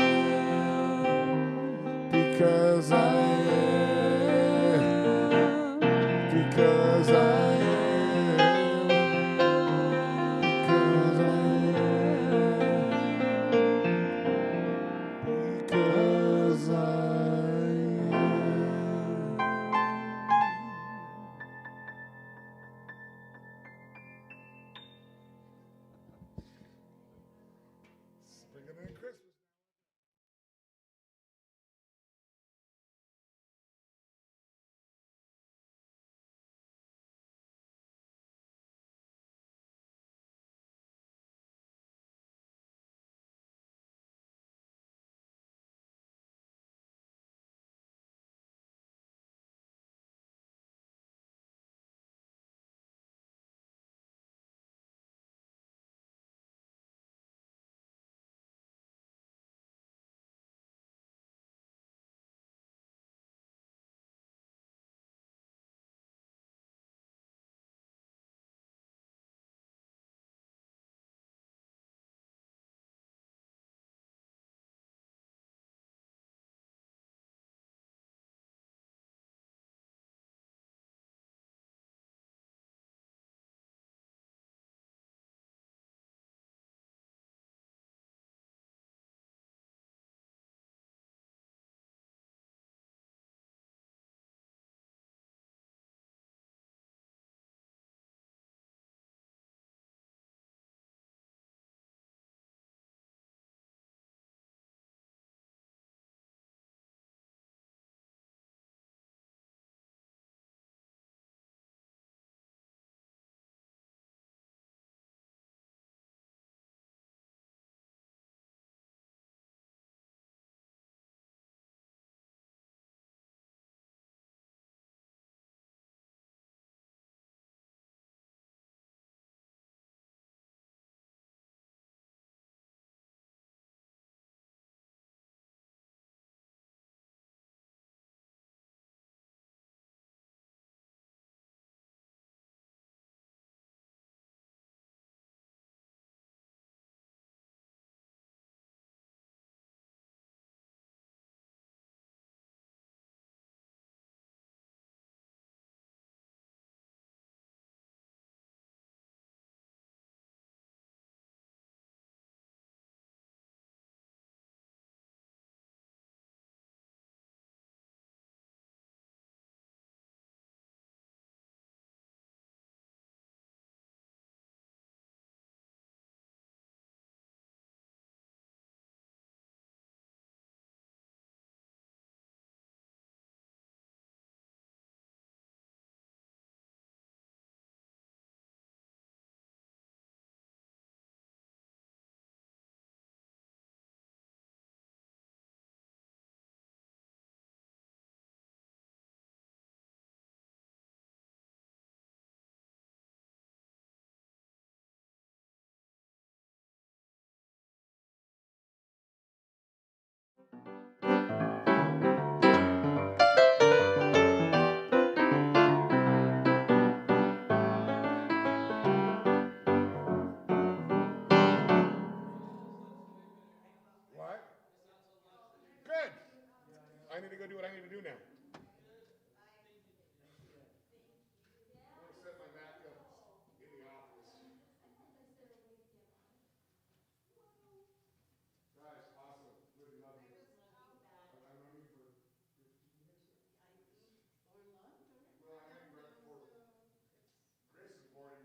Speaker 2: Because I am. Because I am. Because I am. Because I am. Bringing in Christmas. What? Good. I need to go do what I need to do now. I'm going to set my Mac up in the office. Guys, awesome. Really love you. I don't need for 15 minutes now. Or lunch? Well, I had breakfast for Grace is boring.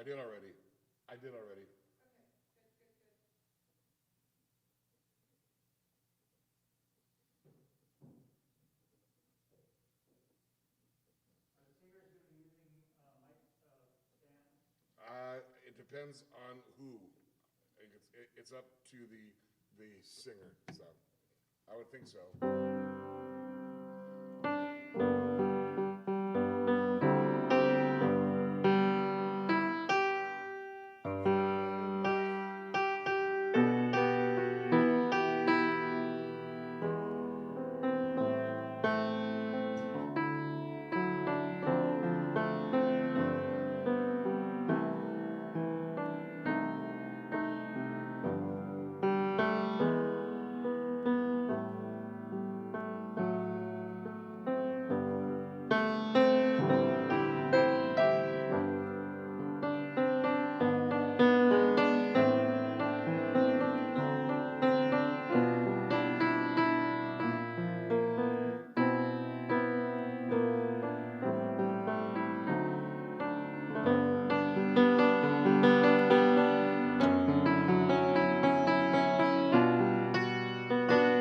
Speaker 2: I did already. I did already. It depends on who. It's up to the singer. So I would think so.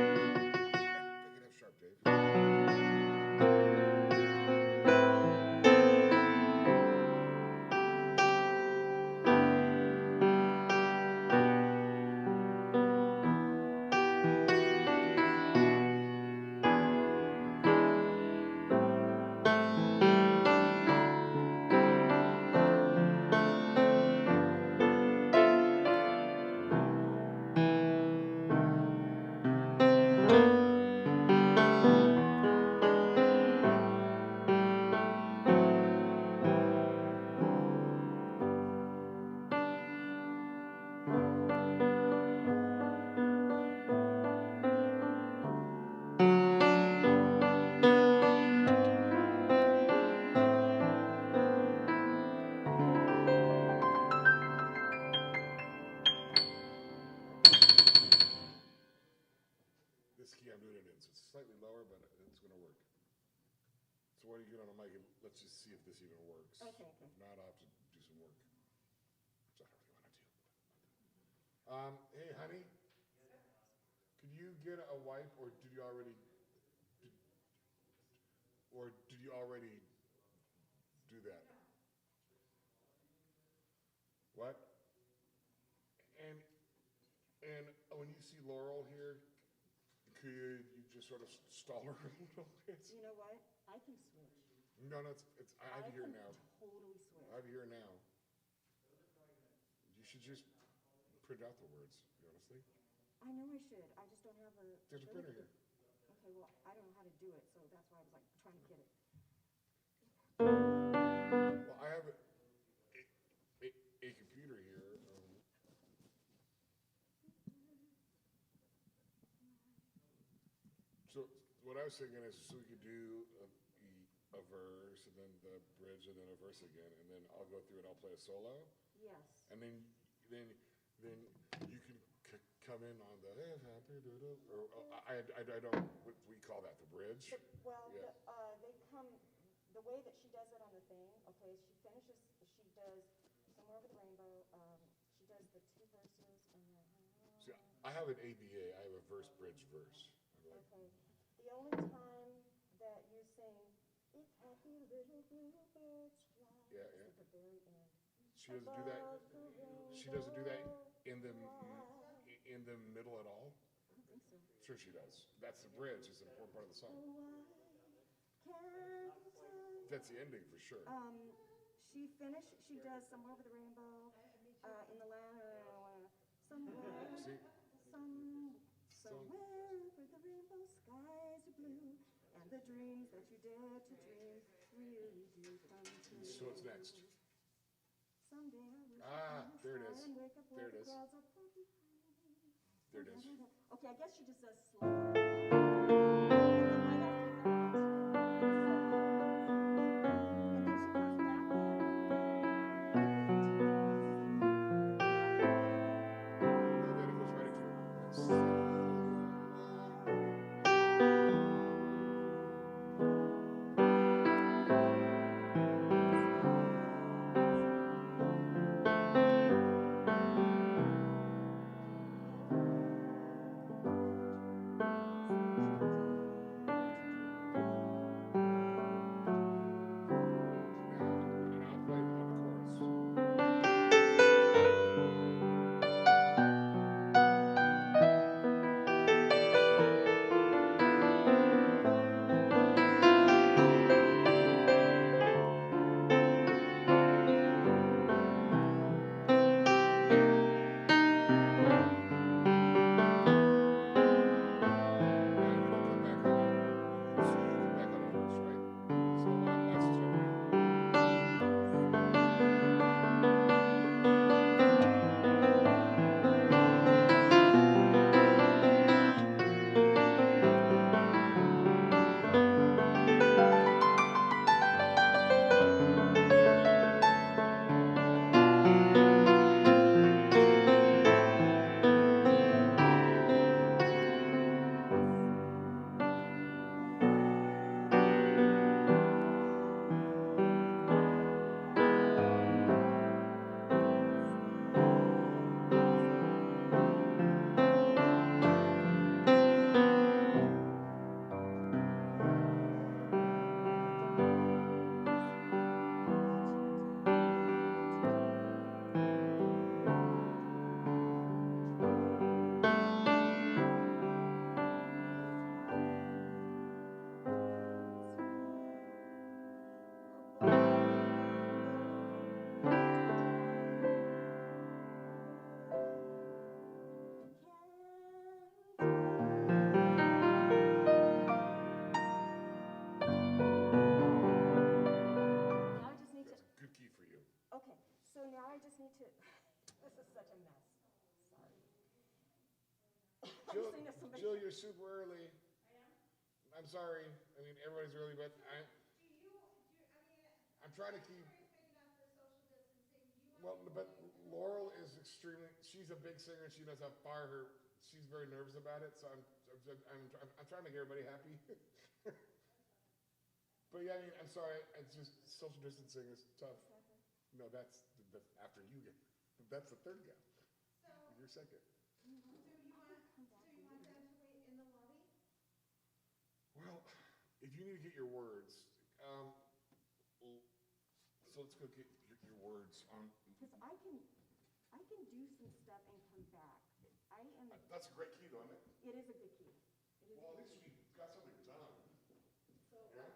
Speaker 2: Pick it up sharp, Dave. This key I'm doing it in, so it's slightly lower, but it's going to work. So why don't you get on a mic and let's just see if this even works.
Speaker 6: Okay.
Speaker 2: If not, I'll have to do some work, which I don't really want to do. Hey, honey, could you get a wipe, or did you already do that? What? And when you see Laurel here, could you just sort of stall her a little bit?
Speaker 6: You know what? I can switch.
Speaker 2: No, it's I have you here
Speaker 6: can
Speaker 2: now.
Speaker 6: totally switch.
Speaker 2: I have you here now. You should just print out the words, honestly.
Speaker 6: I know I should. I just don't have a.
Speaker 2: There's a printer here.
Speaker 6: Okay, well, I don't know how to do it, so that's why I was like trying to get it.
Speaker 2: Well, I have a computer here. So what I was thinking is, so we could do a verse, and then the bridge, and then a verse again, and then I'll go through and I'll play a solo,
Speaker 6: Yes.
Speaker 2: and then you can come in on the or I don't what we call that, the bridge.
Speaker 6: Well,
Speaker 2: Yeah.
Speaker 6: they come, the way that she does it on the thing, okay, she does Somewhere Over the Rainbow, she does the two verses, and then.
Speaker 2: See, I have an ABA. I have a verse, bridge, verse.
Speaker 6: Okay. The only time that you sing, "If happy little bluebirds fly,"
Speaker 2: Yeah,
Speaker 6: is
Speaker 2: yeah.
Speaker 6: at the very end.
Speaker 2: She doesn't do that. She doesn't do that in the middle at all.
Speaker 6: I don't think so.
Speaker 2: Sure, she does. That's the bridge. It's an important part of the song. That's the ending for sure.
Speaker 6: She does Somewhere Over the Rainbow, in the land, somewhere,
Speaker 2: See,
Speaker 6: somewhere over the rainbow, skies are blue, and the dreams that you dare to dream really do come true.
Speaker 2: so what's next?
Speaker 6: Someday I wish
Speaker 2: There it is.
Speaker 6: and wake up
Speaker 2: There
Speaker 6: where
Speaker 2: it
Speaker 6: the
Speaker 2: is.
Speaker 6: clouds are far behind.
Speaker 2: There it is.
Speaker 6: Okay, I guess she just does slower. And then right after that, and then she comes back in.
Speaker 2: No, then it goes right into it. Jill,
Speaker 6: saying to somebody.
Speaker 2: Jill, you're super early. I am? I'm sorry. I mean, everybody's early, but I'm trying to keep. Well, but Laurel is extremely, she's a big singer and she knows how far she's very nervous about it, so I'm trying to make everybody happy. But yeah, I mean, I'm sorry, it's just social distancing is tough. No, that's after you get, that's the third gal.
Speaker 7: So,
Speaker 2: You're second.
Speaker 7: so you want them to wait in the lobby?
Speaker 2: Well, if you need to get your words, so let's go get your words on.
Speaker 6: Because I can do some stuff and come back. I am,
Speaker 2: That's a great key, though, isn't it?
Speaker 6: it is a good key. It is a
Speaker 2: Well, at
Speaker 6: good
Speaker 2: least
Speaker 6: key.
Speaker 2: we got something done.
Speaker 6: So,
Speaker 2: Yeah?